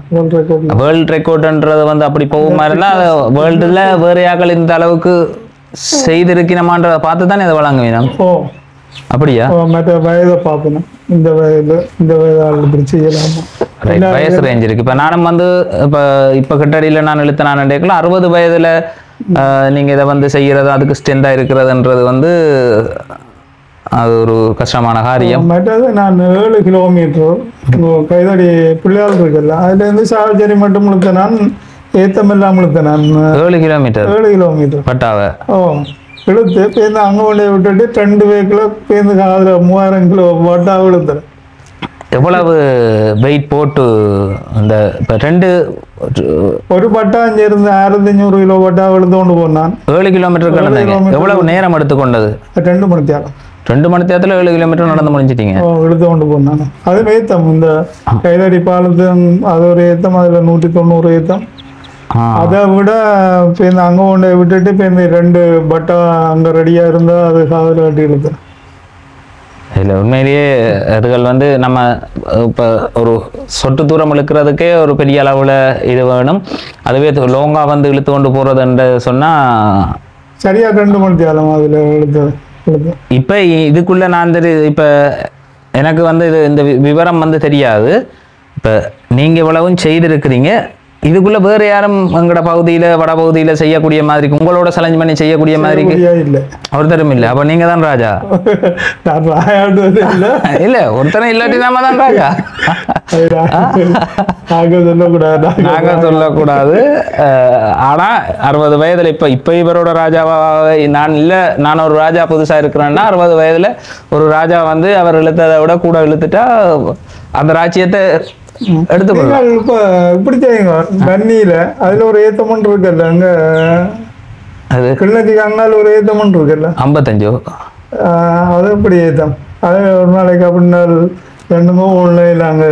வேர்ல்ட் ரெக்கார்ட்ன்றது வந்து அப்படி போகுமா இருந்தா வேர்ல்டுல வேற யாக்கள் இந்த அளவுக்கு செய்திருக்கணுமான்றத பார்த்து தானே அதை வழங்குவீங்க. அப்படியா? மற்ற வயதை பார்க்கணும். இந்த வயதால் இப்படி செய்யலாமா? வயசு ரேஞ்ச் இருக்கு. இப்ப நானும் வந்து இப்ப கிட்டடியில நான் இழுத்தனான் 60 வயதுல நீங்க இதை வந்து செய்யறது, அதுக்கு ஸ்ட்ரென்தா இருக்கிறதுன்றது வந்து அது ஒரு கஷ்டமான காரியம். மற்றது நான் 7 கிலோமீட்டர் கைதடி பிள்ளையாள் இருக்குல்ல, அதுல இருந்து சாவச்சேரி மட்டும் இழுத்தனான், ஏத்தமெல்லாம் இழுத்தனான். 7 கிலோமீட்டர் பட்டாவை இழுத்து பேருந்து அங்கே கொண்டே விட்டுட்டு 2 வெஹிக்கிள் பேருந்து காதில் 3000 கிலோ பட்டாவை இழுத்துறேன். எவ்வளவு வெயிட் போட்டு இந்த இப்போ 2 ஒரு பட்டா அங்கே இருந்து 1500 கிலோ பட்டாவை இழுத்து கொண்டு போனான். 7 கிலோமீட்டர் கடந்தீங்க. எவ்வளவு நேரம் எடுத்துக்கொண்டது? 2 மணி நேரம். 2 மணி நேரத்தில் 7 கிலோமீட்டர் நடந்து முடிஞ்சிட்டீங்க. இழுத்து கொண்டு போனான். அது ஏத்தம் இந்த கைதடி பாலத்து அது ஒரு ஏத்தம், அதில் 190 ஏத்தம். அதை விட பேருந்து அங்கே கொண்டு விட்டுட்டு பேருந்து 2 பட்டா அங்கே ரெடியாக இருந்தால் அது காதில் கட்டி இழுத்தேன். இல்லை உண்மையிலேயே அதுகள் வந்து நம்ம இப்போ ஒரு சொட்டு தூரம் இழுக்கிறதுக்கே ஒரு பெரிய அளவில் இது வேணும். அதுவே லோங்காக வந்து இழுத்து கொண்டு போகிறதுன்னு சொன்னால் சரியாக 2 மணி நேரம் அதில் இழுத்து. இப்போ இதுக்குள்ளே நான் இப்போ எனக்கு வந்து இந்த விவரம் வந்து தெரியாது. இப்போ நீங்கள் இவ்வளவும் செய்திருக்கிறீங்க, இதுக்குள்ள வேற யாரும் எங்கட பகுதியில வட பகுதியில செய்யக்கூடிய மாதிரி உங்களோட சேலஞ்ச் பண்ணி செய்யக்கூடிய மாதிரி ஒருத்தரும் இல்ல. அப்ப நீங்க தான் ராஜா. இல்ல ஒருத்தரும் இல்லாட்டி நாம தான் ராஜா. நாங்க சொல்லக்கூடாது. ஆனா 60 வயதுல இப்ப இவரோட ராஜாவாக நான் ஒரு ராஜா புதுசா இருக்கிறேன்னா 60 வயதுல ஒரு ராஜா வந்து அவர் இழுத்ததை விட கூட இழுத்துட்டா அந்த ராஜ்யத்தை எடுத்துக்கொள்ளலாம். இப்ப இப்படி செய்யுங்க, தண்ணியில அதுல ஒரு ஏத்தமன் இருக்குல்ல, அங்க அது கிள்ளத்துக்கு அங்கால ஒரு ஏத்தமன் இருக்குல்ல 55, அது எப்படி ஏத்தம், அது ஒரு நாளைக்கு அப்படின்னா 2 3 அங்க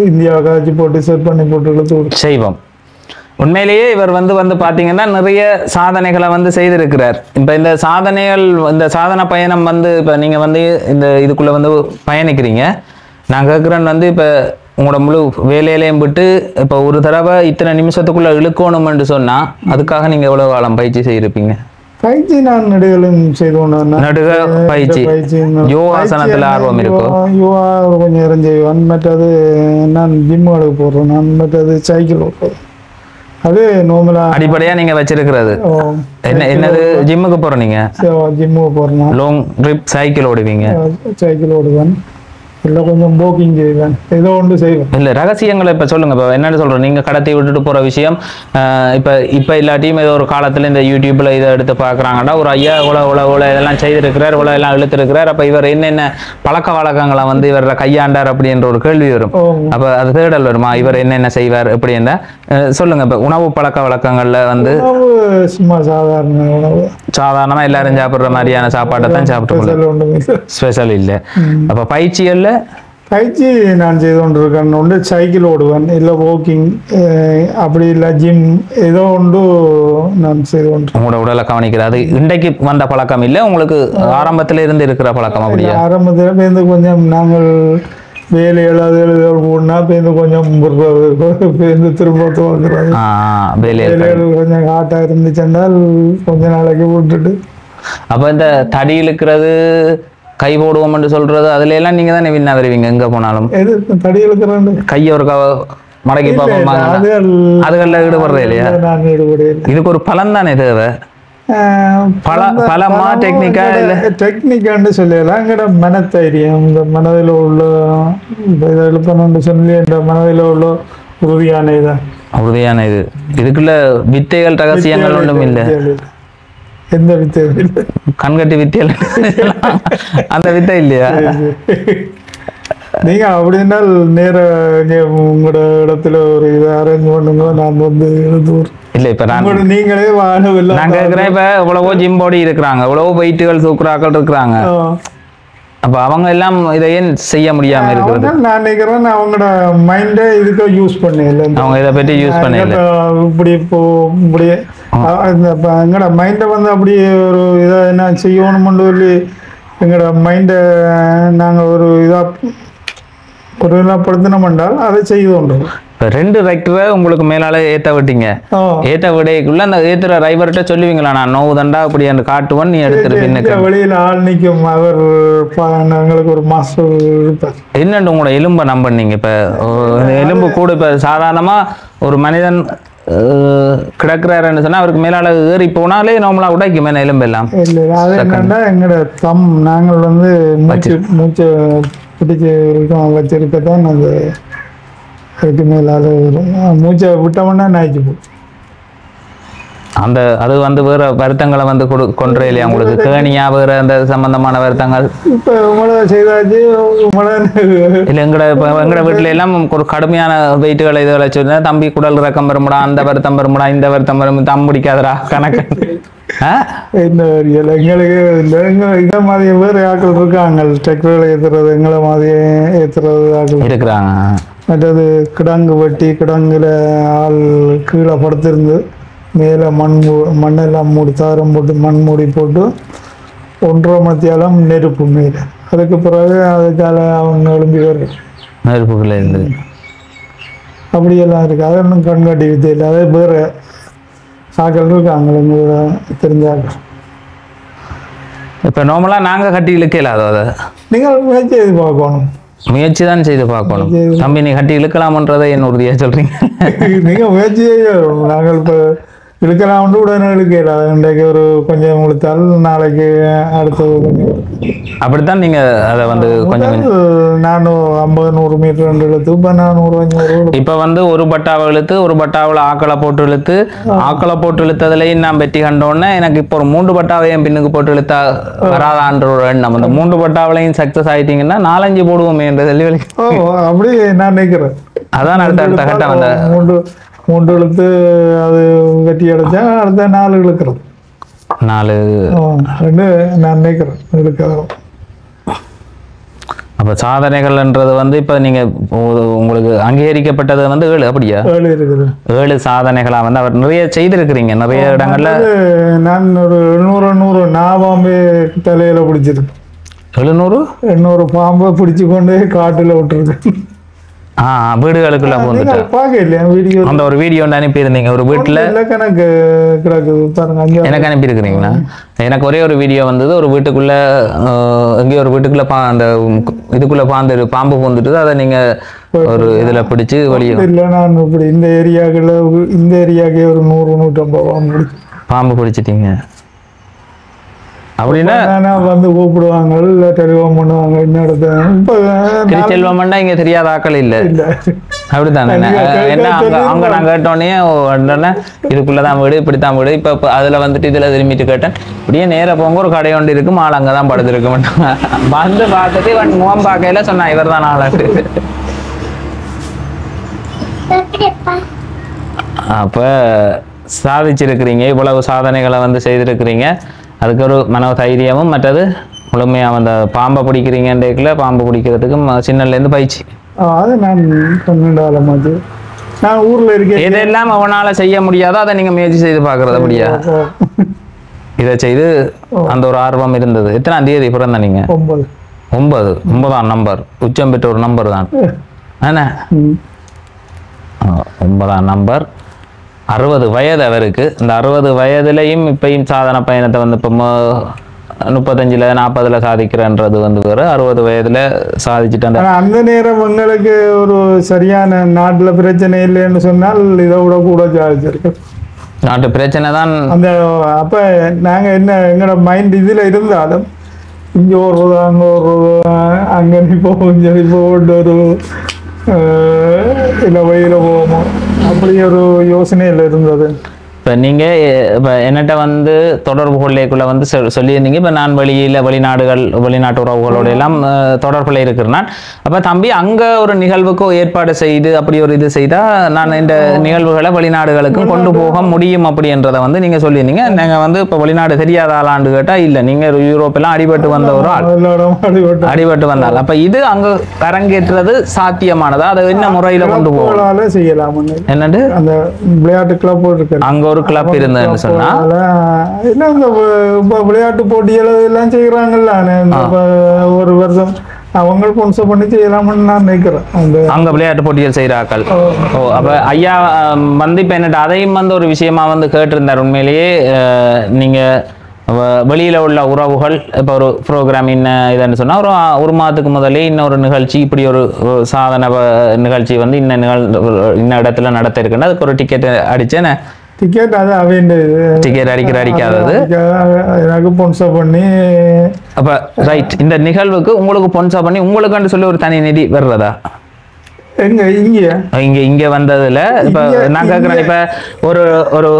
இந்தியாவை காய்ச்சி போட்டு செட் பண்ணி போட்டு இழுத்து செய்வோம். உண்மையிலேயே இவர் வந்து பாத்தீங்கன்னா நிறைய சாதனைகளை வந்து செய்திருக்கிறார். இப்ப இந்த சாதனைகள், இந்த சாதனை பயணம் வந்து இப்ப நீங்க வந்து இந்த இதுக்குள்ள வந்து பயணிக்கிறீங்க. நான் கேட்குறேன் வந்து இப்போ உங்களோட முழு வேலையிலையும் விட்டு இப்போ ஒரு தடவை இத்தனை நிமிஷத்துக்குள்ள இழுக்கணும்னு சொன்னா அதுக்காக நீங்க எவ்வளவு காலம் பயிற்சி செய்திருப்பீங்க? பயிற்சி நான் நடுகளும் செய்து கொண்டு நடுக பயிற்சி யோகாசனத்துல ஆர்வம் இருக்கும். யோகா கொஞ்சம் நேரம் செய்வேன். மற்றது நான் ஜிம்முகளுக்கு போடுறேன். நான் மற்றது சைக்கிள் ஓட்டுறேன். அது நார்மலா அடிப்படையா நீங்க வச்சிருக்கிறது என்னது? ஜிம்முக்கு போறேன். நீங்க ஜிம்முக்கு போறேன். லாங் ட்ரிப் சைக்கிள் ஓடுவீங்க? சைக்கிள் ஓடுவேன். இல்லை கொஞ்சம் போக்கிங் செய்வேன். ஏதோ ஒன்று செய்வேன். இல்லை ரகசியங்களை இப்போ சொல்லுங்க. இப்போ என்னென்னு சொல்கிறோம், நீங்கள் கடத்தி விட்டுட்டு போகிற விஷயம் இப்போ இல்லாட்டியும் ஏதோ ஒரு காலத்தில் இந்த யூடியூப்பில் இதை எடுத்து பார்க்குறாங்கடா, ஒரு ஐயா இவ்வளோ இதெல்லாம் செய்திருக்கிறார், இவ்வளோ எல்லாம் இழுத்துருக்கிறார், அப்போ இவர் என்னென்ன பழக்க வழக்கங்களை வந்து இவரை கையாண்டார் அப்படின்ற ஒரு கேள்வி வரும். அப்போ அது தேடல் வருமா, இவர் என்னென்ன செய்வார் அப்படின்னா சொல்லுங்க. இப்போ உணவு பழக்க வழக்கங்களில் வந்து சும்மா சாதாரணமாக எல்லாரும் சாப்பிட்ற மாதிரியான சாப்பாட்டை தான் சாப்பிட்டு ஸ்பெஷல் இல்லை. அப்போ பயிற்சிகளில் பயிற்சி நான் செய்து கொண்டிருக்கேன். ஒன்று சைக்கிள் ஓடுவேன், இல்லை வாக்கிங், அப்படி இல்லை ஜிம், ஏதோ ஒன்று நான் செய்து கொண்டு. உங்களோட உடலை கவனிக்கிறது அது இன்றைக்கு வந்த பழக்கம் இல்லை, உங்களுக்கு ஆரம்பத்தில் இருந்து இருக்கிற பழக்கம்? அப்படியா? ஆரம்பத்தில் பேருந்து கொஞ்சம் நாங்கள் வேலைகள் அது போனா பேருந்து கொஞ்சம் பேருந்து திரும்ப துவங்குறது. வேலைகள் கொஞ்சம் ஹாட்டாக இருந்துச்சுன்னால் கொஞ்ச நாளைக்கு விட்டுட்டு. அப்போ இந்த தடி இழுக்கிறது, கை போடுவோம்னு சொல்றது, அதுல எல்லாம் நீங்க தானே வின்னா வருவீங்க எங்க போனாலும்? தடி இழுக்கிறாங்க. கையை ஒரு மடக்கி பார்ப்போம் அதுகளில் ஈடுபடுறது இல்லையா? நான் ஈடுபடையில. இதுக்கு ஒரு பலன் தானே தேவை. பலமா டெக்னிக்கா இல்ல டெக்னிக்கான்னு சொல்லலாம். எங்கட மனத்தைரியம், இந்த மனதில் உள்ள இதை எழுப்பணும்னு சொல்லி இந்த மனதில் உள்ள உறுதியான இதான் உறுதியான இது. இதுக்குள்ள வித்தைகள் ரகசியங்கள் ஒன்றும் இல்லை. எந்த வித்தையும் இல்லை. கண்கட்டி வித்தைகள் அந்த வித்தை இல்லையா? நீங்க அப்படின்னால் நேர உங்களோட இடத்துல ஒரு இதை அரேஞ்ச் பண்ணுங்க. நான் வந்து இல்ல இப்ப நீங்களே வாழவில்லை. நான் கேட்கிறேன், இப்ப இவ்வளவோ ஜிம் பாடி இருக்கிறாங்க, இவ்வளவோ வெயிட்டுகள் தூக்குறாக்கள் இருக்கிறாங்க. அப்ப அவங்க எல்லாம் இதை ஏன் செய்ய முடியாம இருக்கிறது? நான் நினைக்கிறேன் அவங்களோட மைண்டை இதுக்கு யூஸ் பண்ணல. அவங்க இதை பற்றி யூஸ் பண்ணல. இப்படி இப்போ இப்படி எங்களோட மைண்டை வந்து அப்படி ஒரு இதை என்ன செய்யணும்னு சொல்லி எங்களோட மைண்டை நாங்கள் ஒரு இதாக ஒரு படுத்தினோம் என்றால் அதை செய்து இப்போ 2 ரெக்டரை உங்களுக்கு மேலால ஏற்ற விட்டீங்க. ஏற்ற விடைக்குள்ள அந்த ஏற்றுற டிரைவர்கிட்ட சொல்லுவீங்களா, நான் நோவு தண்டா அப்படி அந்த காட்டுவன் நீ எடுத்துட்டு வெளியில் ஆள் நிற்கும். அவர் எங்களுக்கு ஒரு மாஸ்டர் இருப்பார். என்னண்டு உங்களோட எலும்பை நம்பினீங்க. இப்போ எலும்பு கூட இப்போ சாதாரணமாக ஒரு மனிதன் கிடக்குறாருன்னு சொன்னா அவருக்கு மேலால ஏறி போனாலே நார்மலா உடைக்கும் மேலே எலும்பு எல்லாம். இல்லை அது என்னன்னா எங்களோட நாங்கள் வந்து மூச்சை பிடிச்சி வச்சிருக்கத்தான் அந்த அதுக்கு மேலால மூச்சை விட்டோம்னா நாய்ச்சி போகும். அந்த அது வந்து வேற வருத்தங்களை வந்து கொன்றே இல்லையா உங்களுக்கு? கேணியா வேற அந்த சம்பந்தமான வருத்தங்கள் இப்போ உங்களை செய்தாச்சு இல்லை? எங்கட வீட்டுல எல்லாம் ஒரு கடுமையான வெயிட்டுகளை இதுகளை சொன்னா தம்பி குடல் ரக்கம் பெறுமுடா, அந்த வருத்தம் பெறுமுடா, இந்த வருத்தம் பெறும், தம் பிடிக்காதரா கணக்கு. என்ன எங்களுக்கு இதை மாதிரி வேறு ஆட்கள் இருக்காங்க. டிராக்டர்களை ஏற்றுறது எங்களை மாதிரி ஏற்றுறது ஆட்கள் இருக்கிறாங்க. மற்றது கிடங்கு வெட்டி கிடங்குல ஆள் கீழே படுத்திருந்து மேலே மண்ணெல்லாம் மூடி தாரம் போட்டு மண் மூடி போட்டு 1.5 மத்தியாலம் நெருப்பு மேலே. அதுக்கு பிறகு அதுக்கால அவங்க எழும்பி வரும் நெருப்புக்குள்ள இருந்து அப்படியெல்லாம் இருக்குது. அது ஒன்றும் கண்காட்டி வித்தை இல்லை. அதே வேறு சாக்கள் இருக்காங்க எங்களோட தெரிஞ்சாங்க. இப்போ நார்மலாக நாங்கள் கட்டி இழுக்கல, அதாவது நீங்கள் முயற்சி செய்து பார்க்கணும். முயற்சி தான் செய்து பார்க்கணும். தம்பி நீ கட்டி இழுக்கலாமன்றதை என்ன உறுதியாக சொல்கிறீங்க? நீங்கள் முயற்சி செய்யணும். நாங்கள் இப்போ இழுக்கலாம்னு உடனே இழுக்கல. இன்றைக்கு ஒரு கொஞ்சம் இழுத்தால் நாளைக்கு அடுத்தது கொஞ்சம் அப்படித்தான் நீங்கள் அதை வந்து கொஞ்சம் 450-100 மீட்டர் இழுத்து இப்போ 400-500. இப்போ வந்து ஒரு பட்டாவை இழுத்து ஒரு பட்டாவில் ஆக்களை போட்டு இழுத்து ஆக்களை போட்டு இழுத்ததுலையும் நான் வெற்றி கண்டோன்னே எனக்கு இப்போ ஒரு 3 பட்டாவையும் பின்னுக்கு போட்டு இழுத்தா வராதான்ற ஒரு எண்ணம். அந்த 3 பட்டாவிலையும் சக்ஸஸ் ஆகிட்டீங்கன்னா 4-5 போடுவோமே என்ற தெளிவழி. அப்படி நான் நினைக்கிறேன். அதான் அடுத்த கட்டம். அந்த 3 இழுத்து அது வெட்டி அடைச்சா அடுத்த 4 இழுக்கிறது. 4 நான் நினைக்கிறேன் இழுக்கிறோம். அப்போ சாதனைகள்ன்றது வந்து இப்போ நீங்கள் உங்களுக்கு அங்கீகரிக்கப்பட்டது வந்து 7 அப்படியா? 7 இருக்குது. 7 சாதனைகளாக வந்து அவர் நிறைய செய்திருக்கிறீங்க நிறைய இடங்கள்ல. நான் ஒரு 700 பாம்பே தலையில பிடிச்சிருக்கேன். 700 பாம்பை பிடிச்சு கொண்டு காட்டுல விட்டுருக்கேன். வீடுகளுக்குள்ள போந்துட்டு அந்த ஒரு வீடியோ அனுப்பியிருந்தீங்க ஒரு வீட்டுல. எனக்கு அனுப்பியிருக்கிறீங்களா? எனக்கு ஒரே ஒரு வீடியோ வந்தது. ஒரு வீட்டுக்குள்ள எங்கேயோ ஒரு வீட்டுக்குள்ள அந்த இதுக்குள்ள பாம்பு பூந்துட்டு அதை நீங்க ஒரு இதுல பிடிச்சு வெளியே. இல்லை நான் இப்படி இந்த ஏரியாவுக்கே ஒரு 100-150 பாம்பு பிடிச்சிட்டீங்க அப்படின்னா வந்து கூப்பிடுவாங்க, இல்லை டெலிஃபோன் பண்ணுவாங்க. திருச்செல்வம்னா இங்க தெரியாத ஆக்கள் இல்லை அப்படித்தானே? என்ன அங்க நான் கேட்டோன்னே இதுக்குள்ளதான் வீடு இப்படித்தான் வீடு. இப்ப அதுல வந்துட்டு இதுல திரும்பிட்டு கேட்டேன். இப்படியே நேர போங்க ஒரு கடை ஒன்று இருக்கும், ஆள் அங்கதான் படுத்துருக்க மாட்டாங்க. வந்து பார்த்துட்டு இவன் முகம் பார்க்கையில சொன்னா இவர் தான் ஆளாட்டு. அப்ப சாதிச்சிருக்கிறீங்க, இவ்வளவு சாதனைகளை வந்து செய்திருக்கிறீங்க. அதுக்கு ஒரு மன தைரியமும் மற்றது முழுமையாக அந்த பாம்பை பிடிக்கிறீங்கன்றதுக்குள்ள பாம்பு பிடிக்கிறதுக்கு சின்னலேருந்து பயிற்சி. அது நான் 12 மாதிரி நான் ஊரில் இருக்கேன். இதெல்லாம் அவனால் செய்ய முடியாதோ அதை நீங்கள் முயற்சி செய்து பார்க்குறது அப்படியா? இதை செய்து அந்த ஒரு ஆர்வம் இருந்தது. எத்தனாம் தேதி பிறந்த நீங்கள்? 9ஆம் நம்பர், உச்சம் பெற்ற ஒரு நம்பர் தான். என்ன 9ஆம் நம்பர். 60 வயது அவருக்கு. இந்த 60 வயதுலையும் இப்பயும் சாதனை பயணத்தை வந்து இப்போ 35 40 சாதிக்கிறன்றது வந்து வேறு 60 வயதுல சாதிச்சுட்டு ஆனா அந்த நேரம் உங்களுக்கு ஒரு சரியான நாட்டுல பிரச்சனை இல்லைன்னு சொன்னால் இதை விட கூட சாதிச்சிருக்கு. நாட்டு பிரச்சனை தான் அந்த அப்ப நாங்க என்ன எங்களோட மைண்ட் இதுல இருந்தாலும் இங்க ஒரு அங்க ஒரு அங்க போட்டு ஒரு இல்லை வழியில போவோமோ அப்படி ஒரு யோசனையில் இருந்தது. இப்போ நீங்கள் இப்போ என்னட்ட வந்து தொடர்பு கொள்ளைக்குள்ளே வந்து சொல்லியிருந்தீங்க. இப்போ நான் வெளிநாட்டு உறவுகளோட எல்லாம் தொடர்பில் இருக்கிறேன். அப்போ தம்பி அங்கே ஒரு நிகழ்வுக்கு ஏற்பாடு செய்து அப்படி ஒரு இது செய்தால் நான் இந்த நிகழ்வுகளை வெளிநாடுகளுக்கும் கொண்டு போக முடியும் அப்படின்றத வந்து நீங்கள் சொல்லியிருந்தீங்க. நீங்கள் வந்து இப்போ வெளிநாடு தெரியாத ஆளாண்டு கேட்டால் இல்லை, நீங்கள் யூரோப்பெல்லாம் அடிபட்டு வந்த ஒரு ஆள், அடிபட்டு வந்தால் அப்போ இது அங்கே அரங்கேற்றது சாத்தியமானதா? அதை என்ன முறையில் கொண்டு போகலாம் செய்யலாம்? என்னண்டு அந்த விளையாட்டு கிளப் இருக்கு, அங்கே ஒரு கிளப் இருந்ததுன்னு சொன்னா என்ன இந்த விளையாட்டு போட்டிகள் எல்லாம் செய்யறாங்கல்ல ஒரு வருஷம் அவங்க ஸ்பான்சர் பண்ணி செய்யலாம்னு நான் நினைக்கிறேன். அங்க விளையாட்டு போட்டிகள் செய்யறாக்கள். ஓ அப்ப ஐயா வந்து இப்ப என்னட்டு அதையும் வந்து ஒரு விஷயமா வந்து கேட்டிருந்தார். உண்மையிலேயே நீங்க வெளியில உள்ள உறவுகள் இப்போ ஒரு ப்ரோக்ராம் இதுன்னு சொன்னா ஒரு மாதத்துக்கு முதலே இன்னொரு நிகழ்ச்சி இப்படி ஒரு சாதனை நிகழ்ச்சி வந்து இன்ன இடத்துல நடத்த இருக்குன்னு அதுக்கு ஒரு டிக்கெட் அடிச்சேன். டிக்கெட் அது டிக்கெட் அடிக்காதது எனக்கு ஸ்பான்சர் பண்ணி அப்ப ரைட். இந்த நிகழ்வுக்கு உங்களுக்கு ஸ்பான்சர் பண்ணி உங்களுக்குன்னு சொல்லி ஒரு தனி நிதி வர்றதா? இங்க வந்ததுல இப்ப நான் கேட்கிறேன், இப்ப ஒரு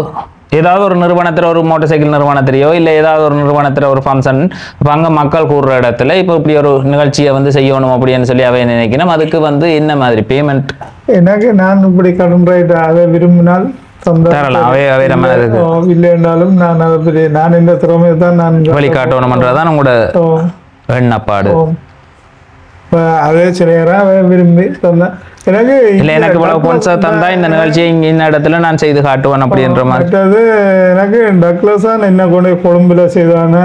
ஏதாவது ஒரு நிறுவனத்துல ஒரு மோட்டார் சைக்கிள் நிறுவனத்திலையோ இல்லை ஏதாவது ஒரு நிறுவனத்துல ஒரு ஃபங்க்ஷன் இப்போ அங்கே மக்கள் கூடுற இடத்துல இப்போ இப்படி ஒரு நிகழ்ச்சியை வந்து செய்யணும் அப்படின்னு சொல்லி அவை நினைக்கணும். அதுக்கு வந்து என்ன மாதிரி பேமெண்ட்? எனக்கு நான் இப்படி கடன் ரைட் அதை விரும்பினால் இல்லைன்னாலும் நான் அதை பற்றி நான் இந்த திறமையை தான் நான் வழிகாட்டணும்ன்றதான் உங்களோட எண்ணப்பாடு. அதே சிலையராக விரும்பி தந்தேன். எனக்கு இல்லை எனக்கு இவ்வளவு ஸ்பான்சர் தந்தா இந்த நிகழ்ச்சியை இந்த இடத்துல நான் செய்து காட்டுவேன் அப்படின்ற மாதிரி. எனக்கு டக்ளஸா என்ன கொண்டு கொழும்புல செய்தானே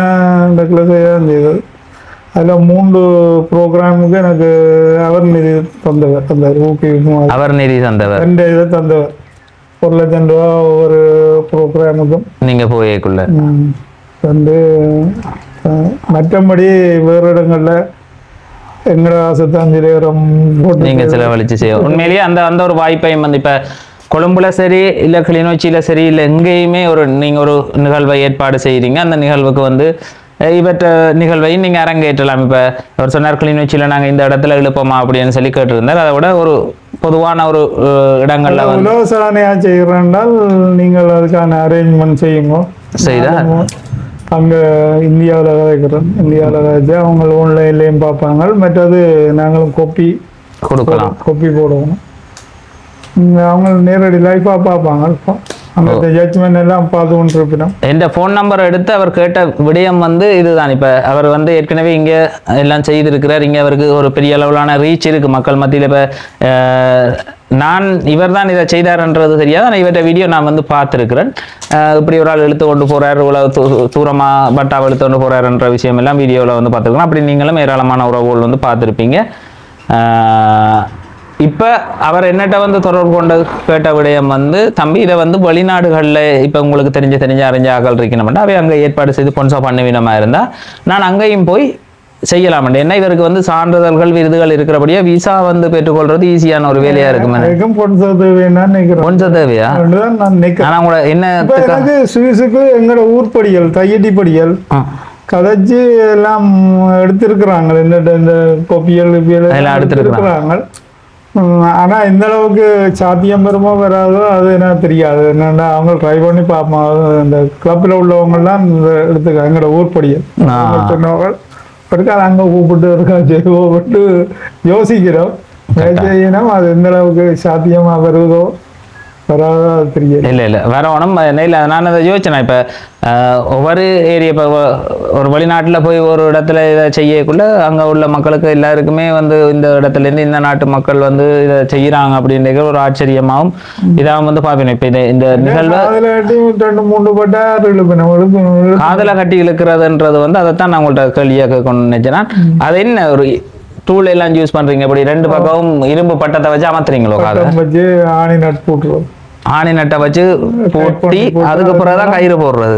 டக்ளஸா செய்தது. அதில் 3 ப்ரோக்ராமுக்கு எனக்கு அவர் நிதி தந்தவர், அந்த ஊக்குவிக்கும் அவர் நிதி தந்தவர் 2 இதை தந்தவர். 1 லட்சம் ரூபா ஒவ்வொரு ப்ரோக்ராமுக்கும் நீங்க போயக்குள்ள வந்து மற்றபடி வேறு இடங்கள்ல எங்கட ஆசத்தாஞ்சிலேரம் நீங்க செலவழிச்சு செய்ய உண்மையிலேயே அந்த ஒரு வாய்ப்பையும் வந்து இப்ப கொழும்புல சரி இல்ல கிளிநொச்சியில சரி இல்ல எங்கேயுமே நீங்க ஒரு நிகழ்வை ஏற்பாடு செய்யறீங்க. அந்த நிகழ்வுக்கு வந்து இவற்ற நிகழ்வையும் நீங்க அரங்கேற்றலாம். இப்ப அவர் சொன்னார் கிளிநொச்சியில நாங்க இந்த இடத்துல எழுப்போமா அப்படின்னு சொல்லி கேட்டிருந்தார். அதை விட ஒரு பொதுவான ஒரு இடங்கள்ல வந்து உலகசாதனையா செய்யறால் நீங்கள் அதுக்கான அரேஞ்ச்மெண்ட் செய்யுங்க. செய்தா அங்கே இந்தியாவில் கதைக்கிறோம். இந்தியாவில் கதைச்சு அவங்க ஆன்லைன்லேயும் பார்ப்பாங்க. மற்றது நாங்களும் கொப்பி கொடுக்கலாம், கொப்பி போடுவோம். அவங்க நேரடி லைஃபாக பார்ப்பாங்க. அந்த ஜட்ஜ்மெண்ட் எல்லாம் பார்த்து கொண்டு இருப்பினோம். என் ஃபோன் நம்பரை எடுத்து அவர் கேட்ட விடயம் வந்து இதுதான். இப்போ அவர் வந்து ஏற்கனவே இங்கே எல்லாம் செய்திருக்கிறார். இங்கே அவருக்கு ஒரு பெரிய அளவிலான ரீச் இருக்குது மக்கள் மத்தியில். இப்போ நான் இவர் தான் இதை செய்தார்ன்றது தெரியாது, ஆனால் இவற்றை வீடியோ நான் வந்து பார்த்துருக்கிறேன். இப்படி ஒரு ஆள் இழுத்து கொண்டு போகிறார், இவ்வளோ தூரமாக பட்டாவை இழுத்து கொண்டு போகிறாருன்ற விஷயம் எல்லாம் வீடியோவில் வந்து பார்த்துருக்கோம். அப்படி நீங்களும் ஏராளமான உறவுகள் வந்து பார்த்துருப்பீங்க. இப்போ அவர் என்னட்ட வந்து தொடர்பு கொண்டு கேட்ட விடயம் வந்து தம்பி இதை வந்து வெளிநாடுகளில் இப்போ உங்களுக்கு தெரிஞ்ச அறிஞ்ச ஆக்கள் இருக்கணும்னா அவை அங்கே ஏற்பாடு செய்து ஸ்பான்சர் பண்ணுவீனமாக இருந்தால் நான் அங்கேயும் போய் செய்யலாம். ஏன்னா இவருக்கு வந்து சான்றிதழ்கள் விருதுகள் இருக்கிறபடியா விசா வந்து பெற்றுக்கொள்றது ஈஸியான ஒரு வேலையா இருக்கும். ஸ்பான்சர் தேவையா? என்ன சுவிஸுக்கு எங்களோட ஊர்படிகள் தையட்டி படிகள் கதைச்சு எல்லாம் எடுத்திருக்கிறாங்க. இந்த கொப்பியல் எல்லாம் எடுத்திருக்கிறாங்க. ஆனா இந்த அளவுக்கு சாத்தியம் பெறுமோ வராதோ அது என்ன தெரியாது. என்னன்னா அவங்க ட்ரை பண்ணி பார்ப்போம். இந்த கிளப்ல உள்ளவங்க எல்லாம் எடுத்துக்க எங்களோட ஊர்படியல் அங்க கூப்பிட்டு கூப்பிட்டு யோசிக்கிறோம். அது எந்த அளவுக்கு சாத்தியமா வருவதோ வராதோ அது தெரியாது. இல்லை வரணும். இல்லை நான் அதை யோசிச்சேன். இப்போ ஒவ்வொரு ஏரியா இப்போ ஒரு வெளிநாட்டில் போய் ஒரு இடத்துல இதை செய்யக்குள்ள அங்கே உள்ள மக்களுக்கு எல்லாருக்குமே வந்து இந்த இடத்துலேருந்து இந்த நாட்டு மக்கள் வந்து இதை செய்கிறாங்க அப்படின்ற ஒரு ஆச்சரியமாகவும் இதாகவும் வந்து பார்ப்பேன். இப்போ இந்த நிகழ்வு காதலை கட்டி இழுக்கிறதுன்றது வந்து அதைத்தான் நான் உங்கள்கிட்ட கேள்வியாக கேட்கணும்னு நினைச்சேன். அது என்ன ஒரு டூல் எல்லாம் யூஸ் பண்றீங்க? இப்படி 2 பக்கமும் இரும்பு பட்டத்தை வச்சு அமர்த்துறீங்களோ? ஆணி நட்டை வச்சு போட்டி அதுக்கு பிறகுதான் கயிறு போடுறது.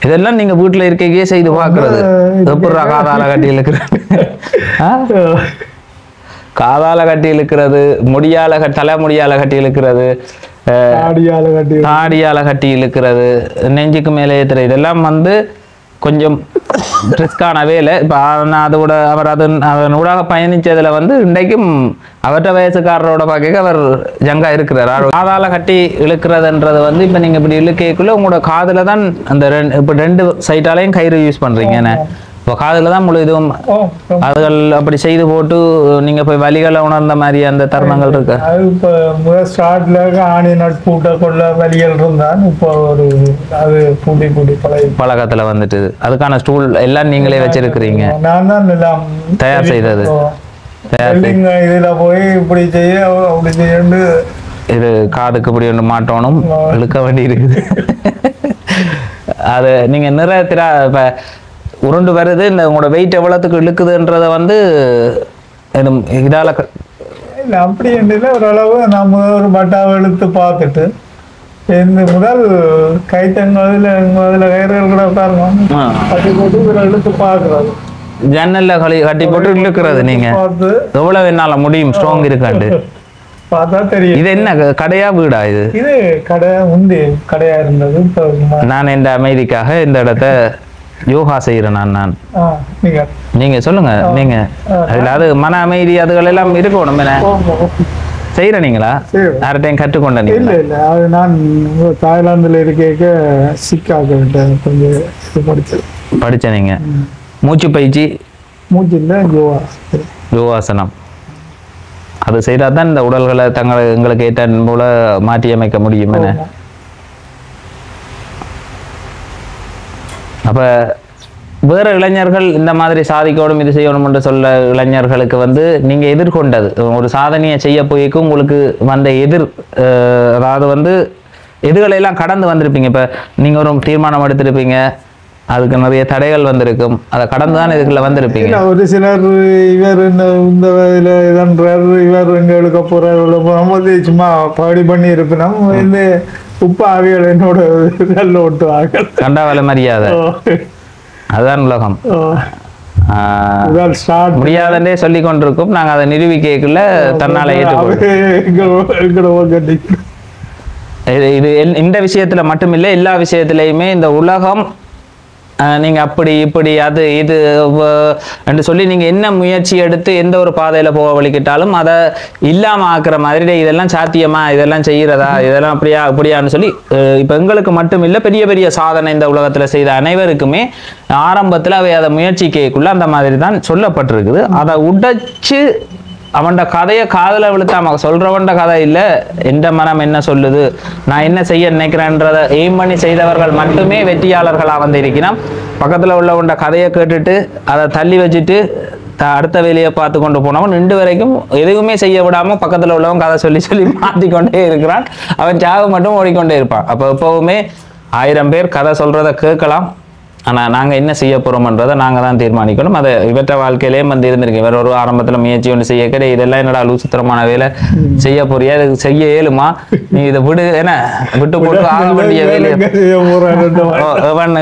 இதெல்லாம் நீங்க வீட்டுல இருக்கையே செய்து பாக்குறது. எப்படா காதால கட்டி இழுக்கிறது, காதால கட்டி இழுக்கிறது, முடியால தலைமுடியால கட்டி இழுக்கிறது, தாடியால கட்டி இழுக்கிறது, நெஞ்சுக்கு மேலே ஏத்துறது, இதெல்லாம் வந்து கொஞ்சம் ரிஸ்கான வேலை. இப்போ அதோட அவர் அதன் ஊடாக பயணிச்சதுல வந்து இன்றைக்கும் அவர்கிட்ட வயசுக்காரரோட பார்க்க அவர் ஜங்கா இருக்கிறார். காதால கட்டி இழுக்கிறதுன்றது வந்து இப்போ நீங்க இப்படி இழுக்கைக்குள்ள உங்களோட காதுல தான் அந்த இப்போ 2 சைட்டாலையும் கயிறு யூஸ் பண்றீங்க. என்ன இப்போ காதுல தான் முழு இதுவும் அதுகள் அப்படி செய்து போட்டு நீங்க போய் வலிகளை உணர்ந்த மாதிரி அந்த தருணங்கள் இருக்கு. அது இப்போ முதல் ஸ்டார்ட்ல ஆணி நட்பூட்ட கொள்ள வலிகள் இருந்தான். இப்போ ஒரு அது பூட்டி பூட்டி பழக்கத்துல வந்துட்டு அதுக்கான ஸ்டூல் எல்லாம் நீங்களே வச்சிருக்கிறீங்க. நான் தான் எல்லாம் தயார் செய்தது. இதுல போய் இப்படி செய்ய அப்படி செய்யண்டு இது காதுக்கு இப்படி ஒன்று மாட்டணும், இழுக்க வேண்டி இருக்குது. அது நீங்க நிறைய இப்ப உருண்டு வருது, இந்த உங்களோட வெயிட் எவ்வளவுக்கு இழுக்குதுன்றத வந்து இதால இல்லை அப்படி இல்லை. ஓரளவு நம்ம ஒரு பட்டாவை இழுத்து பார்த்துட்டு இந்த முதல் கைத்தங்கதில் கயிறுகள் கூட உட்காருங்க கட்டி போட்டு இதில் இழுத்து பார்க்குறது, ஜன்னல்ல கட்டி போட்டு இழுக்கிறது. நீங்க எவ்வளவு என்னால முடியும் ஸ்ட்ராங் இருக்காண்டு பார்த்தா தெரியும். இது என்ன கடையா வீடா? இது கடை முந்தி கடையா இருந்தது. இப்போ நான் இந்த அமைதிக்காக இந்த இடத்த யோகா செய்யறேன். நான் நீங்க சொல்லுங்க, நீங்க அதுல அது மன அமைதி அதுகள் எல்லாம் இருக்கணும். என்ன செய்யற நீங்களா? யார்கிட்டையும் கற்றுக்கொண்ட? இல்ல இல்ல, அது நான் தாய்லாந்துல இருக்க சிக்காக கொஞ்சம் படிச்சேன். நீங்க மூச்சு பயிற்சி, மூச்சு இல்ல யோகாசனம் அது செய்தா தான் இந்த உடல்களை எங்களுக்கு ஏற்ற போல மாற்றி அமைக்க முடியும். என்ன அப்ப வேற இளைஞர்கள் இந்த மாதிரி சாதிக்கணும் இது செய்யணும் என்று சொல்ல இளைஞர்களுக்கு வந்து நீங்க எதிர்கொண்டது ஒரு சாதனையை செய்ய போய்க்கும் உங்களுக்கு வந்த அதாவது வந்து எதுகளெல்லாம் கடந்து வந்திருப்பீங்க. இப்ப நீங்க ஒரு தீர்மானம் எடுத்திருப்பீங்க, அதுக்கு நிறைய தடைகள் வந்திருக்கும், அதை கடந்து தான் இதுக்குள்ள வந்திருப்பீங்க. ஒரு சிலர் இவர் இந்த இதன்றார், இவர் எங்களுக்கு போறாரு சும்மா பாடி பண்ணி இருப்பினோம். இந்த உப்பு ஆவிகள் என்னோட நல்ல ஓட்டுவாங்க, கண்டா வேலை மரியாதை. அதுதான் உலகம். முடியாதே சொல்லி கொண்டிருக்கும், நாங்க அதை நிரூபிக்கல தன்னால ஏற்றுக்கொள்ளும். இது இந்த விஷயத்துல மட்டுமில்லை, எல்லா விஷயத்திலையுமே இந்த உலகம் நீங்க அப்படி இப்படி அது இது என்று சொல்லி நீங்க என்ன முயற்சி எடுத்து எந்த ஒரு பாதையில போக வலிக்கிட்டாலும் அதை இல்லாம ஆக்குற மாதிரி இதெல்லாம் சாத்தியமா, இதெல்லாம் செய்யறதா, இதெல்லாம் அப்படியான்னு சொல்லி இப்ப எங்களுக்கு மட்டும் இல்ல, பெரிய பெரிய சாதனை இந்த உலகத்துல செய்த அனைவருக்குமே ஆரம்பத்துல அவை அதை முயற்சிக்குள்ள அந்த மாதிரி தான் சொல்லப்பட்டிருக்குது. அதை உடைச்சு அவன்ட கதையை காதல விழுத்தாம சொல்றவன்ட கதை இல்ல, எந்த மனம் என்ன சொல்லுது, நான் என்ன செய்ய நினைக்கிறேன்றத எய்ம் பண்ணி செய்தவர்கள் மட்டுமே வெற்றியாளர்களா வந்து இருக்கிறான். பக்கத்துல உள்ளவன்ட கதையை கேட்டுட்டு அதை தள்ளி வச்சுட்டு அடுத்த வேலையை பார்த்து கொண்டு போனவன் இன்று வரைக்கும் எதுவுமே செய்ய விடாம பக்கத்துல உள்ளவன் கதை சொல்லி சொல்லி மாத்திக்கொண்டே இருக்கிறான். அவன் சாவு மட்டும் ஓடிக்கொண்டே இருப்பான். அப்ப எப்பவுமே 1000 பேர் கதை சொல்றதை கேட்கலாம், ஆனா நாங்க என்ன செய்ய போறோம்ன்றதை நாங்க தான் தீர்மானிக்கணும். அதை இவற்ற வாழ்க்கையிலேயே வந்து இருந்திருக்கு. இவர் ஒரு ஆரம்பத்துல முயற்சி ஒன்று செய்ய கிடையாது, இதெல்லாம் என்னடா லூசுத்திரமான வேலை செய்ய போறியா, இது செய்ய இயலுமா, நீ இதை விடு, என்ன விட்டு போட்டு ஆக வேண்டிய வேலையை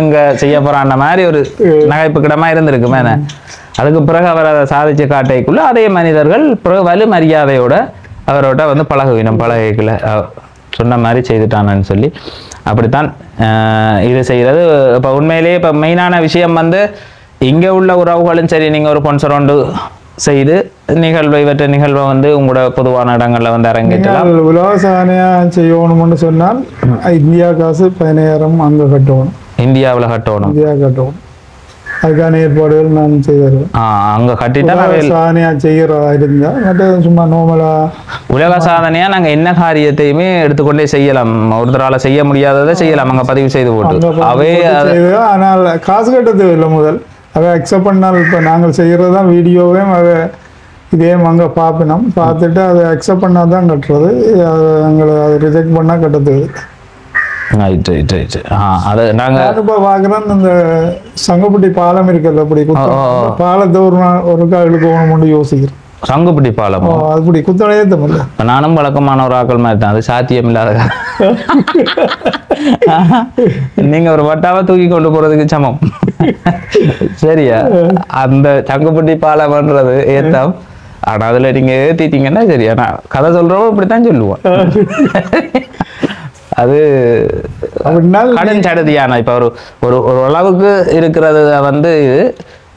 இங்க செய்ய போறான்ற மாதிரி ஒரு நகைப்பு கிடமா இருந்திருக்குமே. அதுக்கு பிறகு அவர் அதை சாதிச்சு காட்டைக்குள்ள அதே மனிதர்கள் பிறகு வலு மரியாதையோட அவரோட வந்து பழகுவினம் பழகைக்குள்ள சொன்ன மாதிரி செய்துட்டானு சொல்லி அப்படித்தான் இது செய்கிறது. இப்போ உண்மையிலேயே இப்போ மெயினான விஷயம் வந்து இங்கே உள்ள உறவுகளும் சரி, நீங்கள் ஒரு பொன்சரொண்டு செய்து இவற்ற நிகழ்வை வந்து உங்களோட பொதுவான இடங்கள்ல வந்து அரங்கேற்றலாம். உலக சாதனையா செய்யணும்னு சொன்னால் இந்தியா காசு 15,000 அங்கே கட்டணும், இந்தியாவில் கட்டணும், அதுக்கான ஏற்பாடுகள் நான் செய்தேன். அங்க கட்டிட்டா சாதனையா செய்யறதா இருந்தா மற்ற சும்மா நார்மலா உலக சாதனையா நாங்க என்ன காரியத்தையுமே எடுத்துக்கொண்டே செய்யலாம், ஒருத்தரால செய்ய முடியாததை செய்யலாம், அங்க பதிவு செய்து போட்டு அவே. ஆனால் காசு கட்டது இல்லை, முதல் அதை அக்செப்ட் பண்ணால் இப்போ நாங்கள் செய்யறதுதான் வீடியோவே அதை இதே அங்கே பார்ப்பினோம், பார்த்துட்டு அதை அக்செப்ட் பண்ணால் தான் கட்டுறது, எங்களை அதை ரிஜெக்ட் பண்ணால் கட்டது. அது நாங்க இப்போ பார்க்குறோம் இந்த சங்கப்பட்டி பாலம் இருக்குல்ல, அப்படி பாலத்தை ஒரு காலுக்கு போகணும்னு யோசிக்கிறேன். சங்குப்பிடி பாலம் அப்படி குத்தடையே தமிழ். இப்ப நானும் வழக்கமான ஒரு ஆக்கள் மாதிரி தான், அது சாத்தியம் இல்லாத நீங்க ஒரு வட்டாவை தூக்கி கொண்டு போறதுக்கு சமம். சரியா? அந்த சங்குப்பிடி பாலம்ன்றது ஏத்தம். ஆனா அதுல நீங்க ஏத்திட்டீங்கன்னா சரியா, நான் கதை சொல்றவங்க இப்படித்தான் சொல்லுவோம். அது கடன் சடுதியான இப்ப ஒரு ஒரு ஒரு அளவுக்கு இருக்கிறது வந்து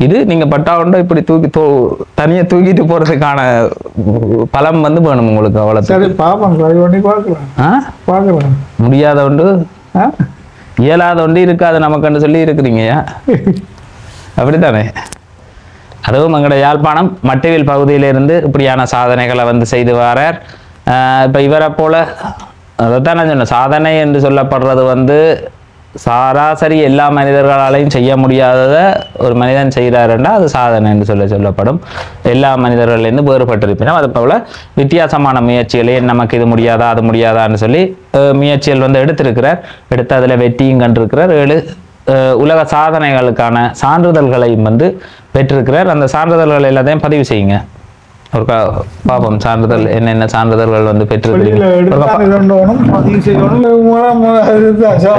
இது நீங்க பட்டாவுண்டோ இப்படி தூக்கி தனியா தூக்கிட்டு போறதுக்கான பலம் வந்து வேணும் உங்களுக்கு. அவ்வளவு சரி பாப்போம், ட்ரை பண்ணி பார்க்கலாம். முடியாத ஒன்று இயலாத ஒன்று இருக்காது நமக்குன்னு சொல்லி இருக்கிறீங்க. அப்படித்தானே? அதுவும் எங்களோட யாழ்ப்பாணம் மட்டவில் பகுதியிலிருந்து இப்படியான சாதனைகளை வந்து செய்து வரார். இப்போ இவரை போல அதைத்தான் நான் சொன்னேன், சாதனை என்று சொல்லப்படுறது வந்து சராசரி எல்லா மனிதர்களாலையும் செய்ய முடியாததை ஒரு மனிதன் செய்கிறாருன்னா அது சாதனை என்று சொல்லப்படும். எல்லா மனிதர்கள்லேருந்து வேறுபட்டிருப்பினும் அது போல வித்தியாசமான முயற்சிகளே நமக்கு இது முடியாதா அது முடியாதான்னு சொல்லி முயற்சிகள் வந்து எடுத்து அதில் வெற்றியும் கண்டிருக்கிறார். 7 உலக சாதனைகளுக்கான சான்றிதழ்களையும் வந்து பெற்றிருக்கிறார். அந்த சான்றிதழ்கள் எல்லாத்தையும் பதிவு செய்யுங்க. ஒரு பாப்போம் சான்றிதழ் என்னென்ன சான்றிதழ்கள் வந்து பெற்றிருக்கிறீங்க.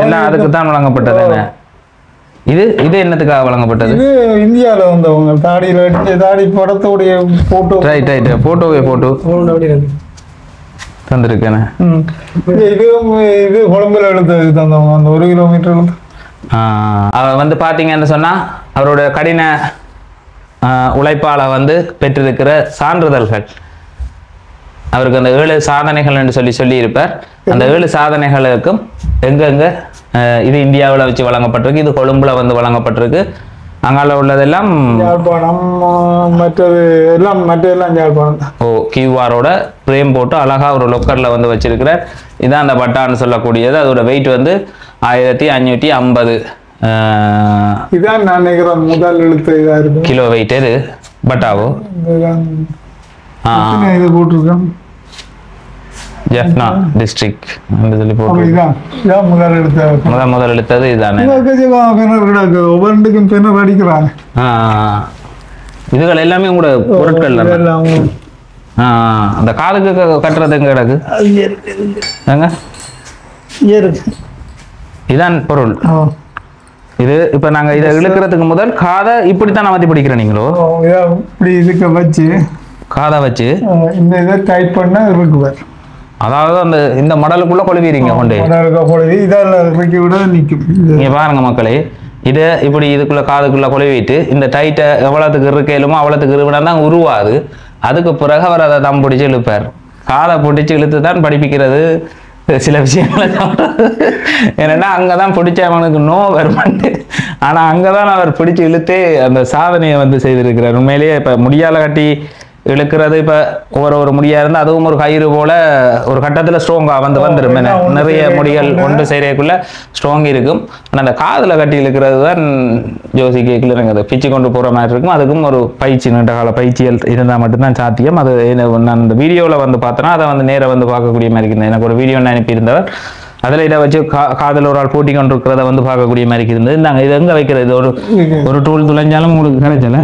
எல்லாம் அதுக்கு தான் வழங்கப்பட்டது. என்ன இது இது என்னத்துக்காக வழங்கப்பட்டது? இது இந்தியாவில் வந்தவங்க தாடி படத்தோடைய போட்டோ. ரைட் போட்டோவே போட்டு தந்திருக்கேன். இது கொழம்புல எடுத்தது தந்தவங்க அந்த 1 கிலோமீட்டர். அவர் வந்து பார்த்தீங்கன்னு சொன்னா அவரோட கடின உழைப்பால வந்து பெற்றிருக்கிற சான்றிதழ்கள், அவருக்கு அந்த 7 சாதனைகள் என்று சொல்லி இருப்பார். அந்த 7 சாதனைகளுக்கும் எங்கெங்க இது இந்தியாவில் வச்சு வழங்கப்பட்டிருக்கு, இது கொழும்புல வந்து வழங்கப்பட்டிருக்கு. அங்கால உள்ளதெல்லாம் யாழ்ப்பாணம், மற்றெல்லாம் யாழ்ப்பாணம். கியூஆரோட பிரேம் போட்டு அழகா ஒரு லொக்கர்ல வந்து வச்சிருக்கிறார். இதான் அந்த பட்டான்னு சொல்லக்கூடியது. அதோட வெயிட் வந்து 1550 இதான் நான் நினைக்கிறேன் முதல் எழுத்து இதா இருக்கு. கிலோ வெயிட் இது பட்டாவோ இது போட்டிருக்கேன். ஜெஃப்னா டிஸ்ட்ரிக்ட் என்று சொல்லி போட்டு இதான் முதல் எழுத்தது இதுதானே. ஒவ்வொன்றுக்கும் பின்னர் அடிக்கிறாங்க. இதுகள் எல்லாமே உங்களோட பொருட்கள். அந்த காதுக்கு கட்டுறதுங்க கிடக்கு ஏங்க, இதான் பொருள். இது இப்ப நாங்க இதை இழுக்கிறதுக்கு முதல் காதை இப்படித்தான் மாத்தி பிடிக்கிறேன். நீங்களோ இப்படி இதுக்கு வச்சு காதை வச்சு இந்த இதை டைட் பண்ண இருக்குவார். அதாவது அந்த இந்த மடலுக்குள்ள கொழுவீங்க கொண்டு இறக்கி விட நிற்கும். நீங்க பாருங்க மக்களே, இதை இப்படி இதுக்குள்ள காதுக்குள்ள கொழுவிட்டு இந்த டைட்டை எவ்வளவுக்கு இருக்கையிலுமோ அவ்வளவுக்கு இருவினா தான் உருவாது. அதுக்கு பிறகு அவர் அதை தம் பிடிச்சி இழுப்பார். காதை பிடிச்சி இழுத்து தான் படிப்பிக்கிறது சில விஷயங்களை சொல்றது. ஏன்னா அங்கதான் பிடிச்சவனுக்கு நோ வருமானு, ஆனா அங்கதான் அவர் பிடிச்சு இழுத்தே அந்த சாதனையை வந்து செய்திருக்கிறார். உண்மையிலேயே இப்ப முடியால கட்டி இழுக்கிறது இப்ப ஒரு முடியா இருந்தா அதுவும் ஒரு கயிறு போல ஒரு கட்டத்துல ஸ்ட்ராங்கா வந்துடும். நிறைய முடிகள் ஒன்று செய்யறதுக்குள்ள ஸ்ட்ராங் இருக்கும். ஆனா அந்த காதுல கட்டி இழுக்கிறது தான் ஜோசி கேக்குல அதை பிச்சு கொண்டு போற மாதிரி இருக்கும். அதுக்கும் ஒரு பயிற்சி, நீண்ட கால பயிற்சிகள் இருந்தா மட்டும்தான் சாத்தியம். அது நான் இந்த வீடியோல வந்து பார்த்தேன்னா அதை வந்து நேர வந்து பார்க்கக்கூடிய மாதிரி இருந்தது. எனக்கு ஒரு வீடியோ அனுப்பியிருந்தவர் அதில் இதை வச்சு காதில் ஒரு ஆள் பூட்டி கொண்டு இருக்கிறத வந்து பார்க்கக்கூடிய மாதிரி இருந்தது. நாங்கள் இது எங்கே வைக்கிறது, ஒரு டூல் துளைஞ்சாலும் உங்களுக்கு கிடைச்சல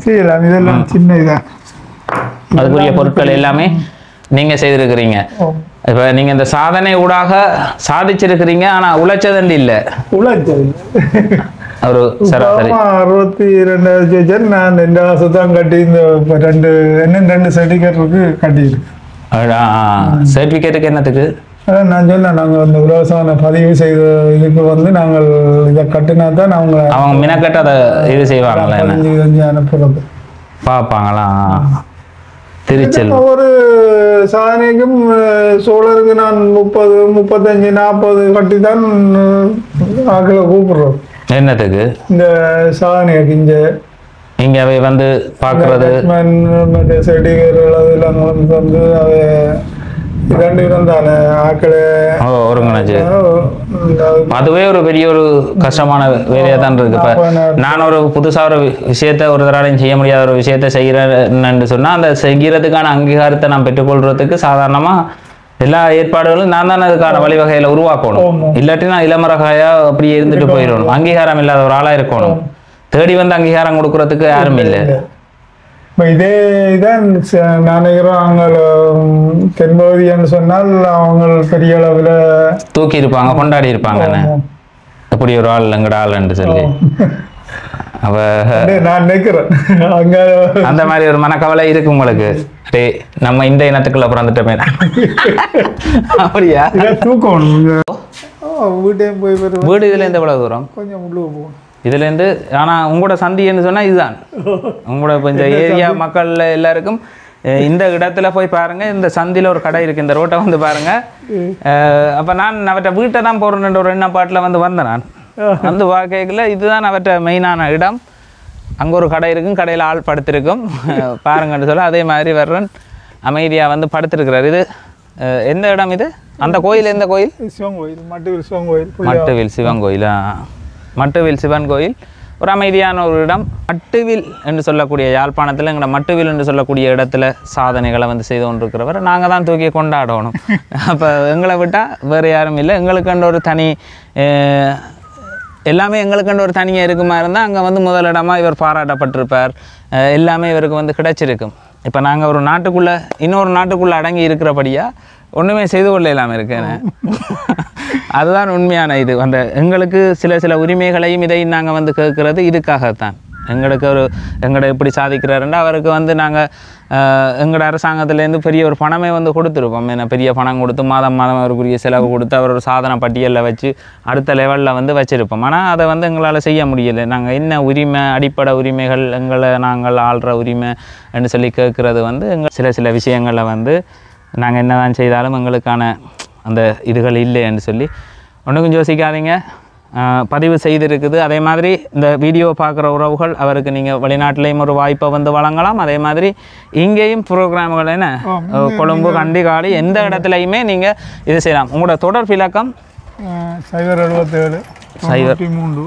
செய்யலாம். இதெல்லாம் சின்ன இதான் அதுக்குரிய பொருட்கள் எல்லாமே நீங்க செய்திருக்கிறீங்க. இப்ப நீங்க இந்த சாதனை ஊடாக சாதிச்சிருக்கிறீங்க. ஆனா உழைச்சது இல்ல, ஒரு சராசரி 62,000 நான் 2 மாசம் தான் கட்டி இந்த 2 சர்டிஃபிகேட்டுக்கு கட்டியிருக்கு. சர்டிஃபிகேட்டுக்கு என்னத்துக்கு? அதான் நான் சொன்னேன், நாங்கள் அந்த விவசாய பதிவு செய்த இதுக்கு வந்து நாங்கள் இதை கட்டினா தான் அவங்க மினக்கட்டு அதை இது செய்வாங்களா, அனுப்புறது பார்ப்பாங்களா? திருச்செல்வம் ஒரு சாதனைக்கும் சோழருக்கு நான் 30, 35, 40 கட்டி தான் ஆக்களை கூப்பிடுறோம். என்னத்துக்கு? இந்த சாதனைக்கு இங்க அவை வந்து பாக்குறது செடிகள் அதெல்லாம் வந்து அவை 2 தானே ஆக்களை ஒருங்கிணைச்சு. அதுவே ஒரு பெரிய ஒரு கஷ்டமான வேலையா தான் இருக்கு. இப்ப நான் ஒரு புதுசா ஒரு விஷயத்த ஒரு தராடையும் செய்ய முடியாத ஒரு விஷயத்த செய்யறேன்னு சொன்னா அந்த செய்கிறதுக்கான அங்கீகாரத்தை நான் பெற்றுக்கொள்றதுக்கு சாதாரணமா எல்லா ஏற்பாடுகளும் நான் தானே அதுக்கான வழிவகையில உருவாக்கணும். இல்லாட்டி நான் இளமரகாயா அப்படியே இருந்துட்டு போயிடணும். அங்கீகாரம் இல்லாத ஒரு ஆளா இருக்கணும். தேடி வந்து அங்கீகாரம் கொடுக்கறதுக்கு யாரும் இல்லை. இதே இதான் நான் நினைக்கிறோம். அவங்க தென்பகுதின்னு சொன்னால் அவங்க பெரிய அளவில் தூக்கி இருப்பாங்க, கொண்டாடி இருப்பாங்க. அப்படி ஒரு ஆள் எங்கட ஆள்ன்னு சொல்லி அவ நான் நினைக்கிறேன். அங்க அந்த மாதிரி ஒரு மனக்கவலை இருக்கு உங்களுக்கு. டே நம்ம இந்த இனத்துக்குள்ள பிறந்துட்டோமே. அப்படியா? தூக்கம் வீட்டையும் போய் வீடு இதுல இருந்து எவ்வளவு தூரம்? கொஞ்சம் உள்ளுக்கு போகணும் இதுல இருந்து. ஆனா உங்களோட சந்தின்னு சொன்னா இதுதான் உங்களோட கொஞ்சம் ஏரியா மக்கள் எல்லாருக்கும். இந்த இடத்துல போய் பாருங்க, இந்த சந்தில ஒரு கடை இருக்கு, இந்த ரோட்டை வந்து பாருங்க. அப்ப நான் அவற்றை வீட்டை தான் போறேன் ஒரு எண்ணப்பாட்டில் வந்தேன். நான் வந்து வாக்கைக்குள்ள இதுதான் அவற்றை மெயினான இடம். அங்கே ஒரு கடை இருக்கும், கடையில் ஆள் படுத்திருக்கும் பாருங்கன்னு சொல்ல. அதே மாதிரி வர்றன் அமைதியாக வந்து படுத்திருக்கிறார். இது எந்த இடம் இது? அந்த கோயில் எந்த கோயில்? சிவன் கோயில், மட்டுவில் சிவன் கோயில். மட்டுவில் சிவன் கோயிலா? மட்டுவில் சிவன் கோயில் ஒரு அமைதியான ஒரு இடம். மட்டுவில் என்று சொல்லக்கூடிய யாழ்ப்பாணத்தில் எங்களை மட்டுவில் என்று சொல்லக்கூடிய இடத்துல சாதனைகளை வந்து செய்து கொண்டிருக்கிறவர் நாங்கள் தான் தூக்கி கொண்டாடணும். அப்போ எங்களை விட்டால் வேறு யாரும் இல்லை. எங்களுக்குன்ற ஒரு தனி எல்லாமே எங்களுக்குன்ற ஒரு தனியாக இருக்குமா இருந்தால் அங்கே வந்து முதலிடமாக இவர் பாராட்டப்பட்டிருப்பார். எல்லாமே இவருக்கு வந்து கிடைச்சிருக்கும். இப்போ நாங்கள் ஒரு நாட்டுக்குள்ளே இன்னொரு நாட்டுக்குள்ளே அடங்கி இருக்கிறபடியாக ஒன்றுமே செய்து கொள்ள இல்லாமல் இருக்கேன். அதுதான் உண்மையான இது. அந்த எங்களுக்கு சில உரிமைகளையும் இதையும் நாங்கள் வந்து கேட்குறது இதுக்காகத்தான். எங்களுக்கு எங்களை எப்படி சாதிக்கிறாருன்னா அவருக்கு வந்து நாங்கள் எங்களோட அரசாங்கத்துலேருந்து பெரிய ஒரு பணமே வந்து கொடுத்துருப்போம். ஏன்னா பெரிய பணம் கொடுத்து மாதம் அவருக்குரிய செலவு கொடுத்து அவர் ஒரு சாதனை பட்டியலில் வச்சு அடுத்த லெவலில் வந்து வச்சுருப்போம். ஆனால் அதை வந்து எங்களால் செய்ய முடியலை. நாங்கள் என்ன உரிமை, அடிப்படை உரிமைகள், எங்களை நாங்கள் ஆள்ற உரிமை என்று சொல்லி கேட்குறது வந்து எங்கள் சில விஷயங்களில் வந்து நாங்கள் என்ன தான் செய்தாலும் எங்களுக்கான அந்த இதுகள் இல்லைன்னு சொல்லி ஒன்றுக்கும் யோசிக்காதீங்க. பதிவு செய்திருக்குது. அதே மாதிரி இந்த வீடியோ பார்க்குற உறவுகள் அவருக்கு நீங்கள் வெளிநாட்டிலையும் ஒரு வாய்ப்பை வந்து வழங்கலாம். அதே மாதிரி இங்கேயும் ப்ரோக்ராம்கள் என்ன கொழும்பு, கண்டிகாலி எந்த இடத்துலையுமே நீங்கள் இது செய்யலாம். உங்களோட தொடர்பு இலக்கம் 077 93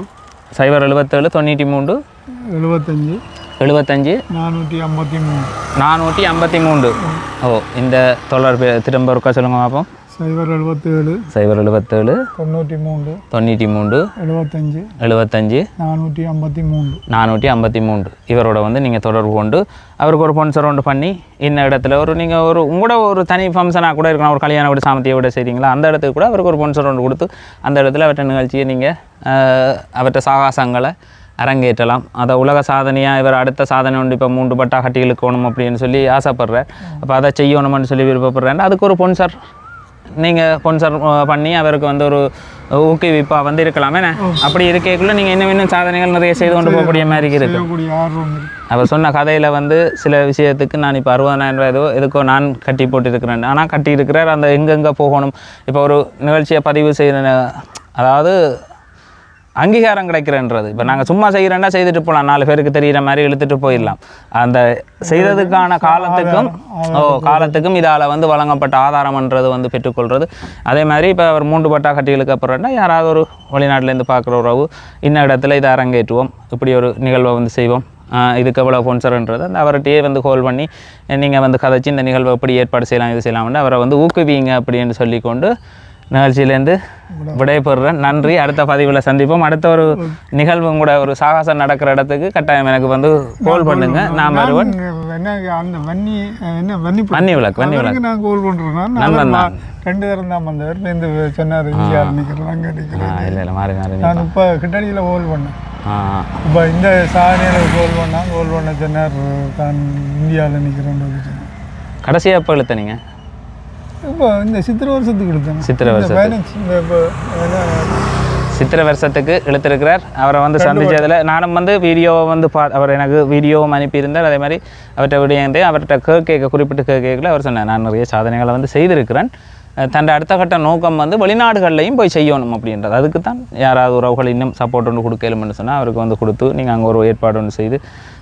077 93 75 453. ஓ, இந்த தொடர்பு திரும்ப இருக்கா சொல்லுங்க பார்ப்போம். 077 93 75 453. இவரோட வந்து நீங்கள் தொடர்பு கொண்டு அவருக்கு ஒரு ஸ்பான்சர் ஒன்று பண்ணி இன்ன இடத்துல நீங்கள் உங்களோட ஒரு தனி ஃபங்க்ஷனாக கூட இருக்கலாம். ஒரு கல்யாண வீடு சாமத்தியை விட செய்கிறீங்களா, அந்த இடத்துக்கு கூட அவருக்கு ஒரு ஸ்பான்சர் ஒன்று கொடுத்து அந்த இடத்துல அவற்றை நிகழ்ச்சியை நீங்கள் அவற்றை சாகசங்களை அரங்கேற்றலாம். அதை உலக சாதனையாக இவர் அடுத்த சாதனை ஒன்று இப்போ 3 பட்டா கட்டி இழுக்கணும் அப்படின்னு சொல்லி ஆசைப்படுறார். அப்போ அதை செய்யணும்னு சொல்லி விருப்பப்படுறேன். அதுக்கு ஒரு ஸ்பான்சர் நீங்கள் ஸ்பான்சர் பண்ணி அவருக்கு வந்து ஒரு ஊக்குவிப்பாக வந்து இருக்கலாமே. அப்படி இருக்கக்குள்ள நீங்கள் இன்னும் சாதனைகள் நிறைய செய்து கொண்டு போகக்கூடிய மாதிரி இருக்குது. அவர் சொன்ன கதையில் வந்து சில விஷயத்துக்கு நான் இப்போ 60,000 எதுக்கோ நான் கட்டி போட்டுருக்கிறேன். ஆனால் கட்டி இருக்கிறார். அந்த எங்கெங்கே போகணும், இப்போ ஒரு நிகழ்ச்சியை பதிவு செய்கிற அதாவது அங்கீகாரம் கிடைக்கிறன்றது. இப்போ நாங்கள் சும்மா செய்கிறேன்னா செய்துட்டு போகலாம், 4 பேருக்கு தெரிகிற மாதிரி இழுத்துட்டு போயிடலாம். அந்த செய்ததுக்கான காலத்துக்கும் இதால் வந்து வழங்கப்பட்ட ஆதாரம்ன்றது வந்து பெற்றுக்கொள்வது. அதே மாதிரி இப்போ அவர் 3 பட்டா கட்டிகளுக்கு அப்புறம்னா யாராவது ஒரு வெளிநாட்டிலேருந்து பார்க்குற உறவு இன்ன இடத்துல இதை அரங்கேற்றுவோம், இப்படி ஒரு நிகழ்வை வந்து செய்வோம், இதுக்கு எவ்வளோ ஸ்பான்சர்ன்றது அந்த அவர்கிட்டயே வந்து கால் பண்ணி நீங்கள் வந்து கதைச்சி இந்த நிகழ்வை எப்படி ஏற்பாடு செய்யலாம், இது செய்யலாம்னு அவரை வந்து ஊக்குவிங்க அப்படின்னு சொல்லிக்கொண்டு நிகழ்ச்சியிலேருந்து விடைபெறுறேன். நன்றி. அடுத்த பதிவில் சந்திப்போம். அடுத்த ஒரு நிகழ்வு கூட ஒரு சாகசம் நடக்கிற இடத்துக்கு கட்டாயம் எனக்கு வந்து கால் பண்ணுங்க. நான் வருவேன். வன்னி விளக்கு நான் கால் பண்ணுறேன். நண்பன் தான் 2 தரம் தான் வந்தவர். இந்த சொன்னார் இந்தியாவில் நிற்கிறேன், அங்கே நிற்கிறேன். இல்லை மாறி நான் இப்போ கிட்டடியில் கால் பண்ணேன். இப்போ இந்த சாதனையில் கால் பண்ண சொன்னார் தான் இந்தியாவில் நிற்கிறேன்னு சொன்னேன். கடைசியாக எப்போ இழுத்த நீங்கள்? இப்போ இந்த சித்திரை வருஷத்துக்கு இழுத்தேன். சித்திரை வருஷத்துக்கு இழுத்திருக்கிறார். அவரை வந்து சந்திச்சதில் நானும் வந்து வீடியோவை வந்து அவர் எனக்கு வீடியோவும் அனுப்பியிருந்தார். அதே மாதிரி அவர்கிட்ட விடையேந்து அவர்கிட்ட குறிப்பிட்டு கேட்கல அவர் சொன்னார், நான் நிறைய சாதனைகளை வந்து செய்திருக்கிறேன். தன் அடுத்த கட்ட நோக்கம் வந்து வெளிநாடுகள்லையும் போய் செய்யணும் அப்படின்றது. அதுக்கு தான் யாராவது உறவுகள் இன்னும் சப்போர்ட் ஒன்று கொடுக்கலும்னு சொன்னால் அவருக்கு வந்து கொடுத்து நீங்கள் அங்கே ஒரு ஏற்பாடு ஒன்று செய்து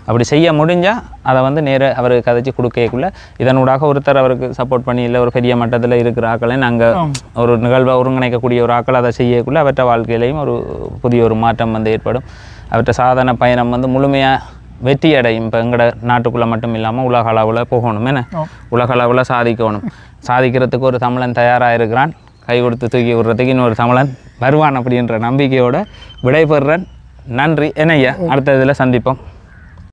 அப்படி செய்ய முடிஞ்சால் அதை வந்து நேராக அவருக்கு கதைச்சி கொடுக்கக்குள்ள இதனூடாக ஒருத்தர் அவருக்கு சப்போர்ட் பண்ணி இல்லை ஒரு பெரிய மட்டத்தில் இருக்கிற ஆக்களை நாங்கள் ஒரு நிகழ்வை ஒருங்கிணைக்கக்கூடிய ஒரு ஆக்கள் அதை செய்யக்குள்ள அவற்றை வாழ்க்கையிலையும் ஒரு புதிய ஒரு மாற்றம் வந்து ஏற்படும். அவற்றை சாதனை பயணம் வந்து முழுமையாக வெற்றி அடையும். இப்போ எங்களோட நாட்டுக்குள்ளே மட்டும் இல்லாமல் உலக அளவில் போகணும், என்ன உலக அளவில் சாதிக்கணும். சாதிக்கிறதுக்கு ஒரு தமிழன் தயாராக இருக்கிறான். கை கொடுத்து தூக்கி விடுறதுக்கு இன்னொரு தமிழன் வருவான் அப்படின்ற நம்பிக்கையோடு விடைபெறுறேன். நன்றி. என்னையா அடுத்த இதில் சந்திப்போம்.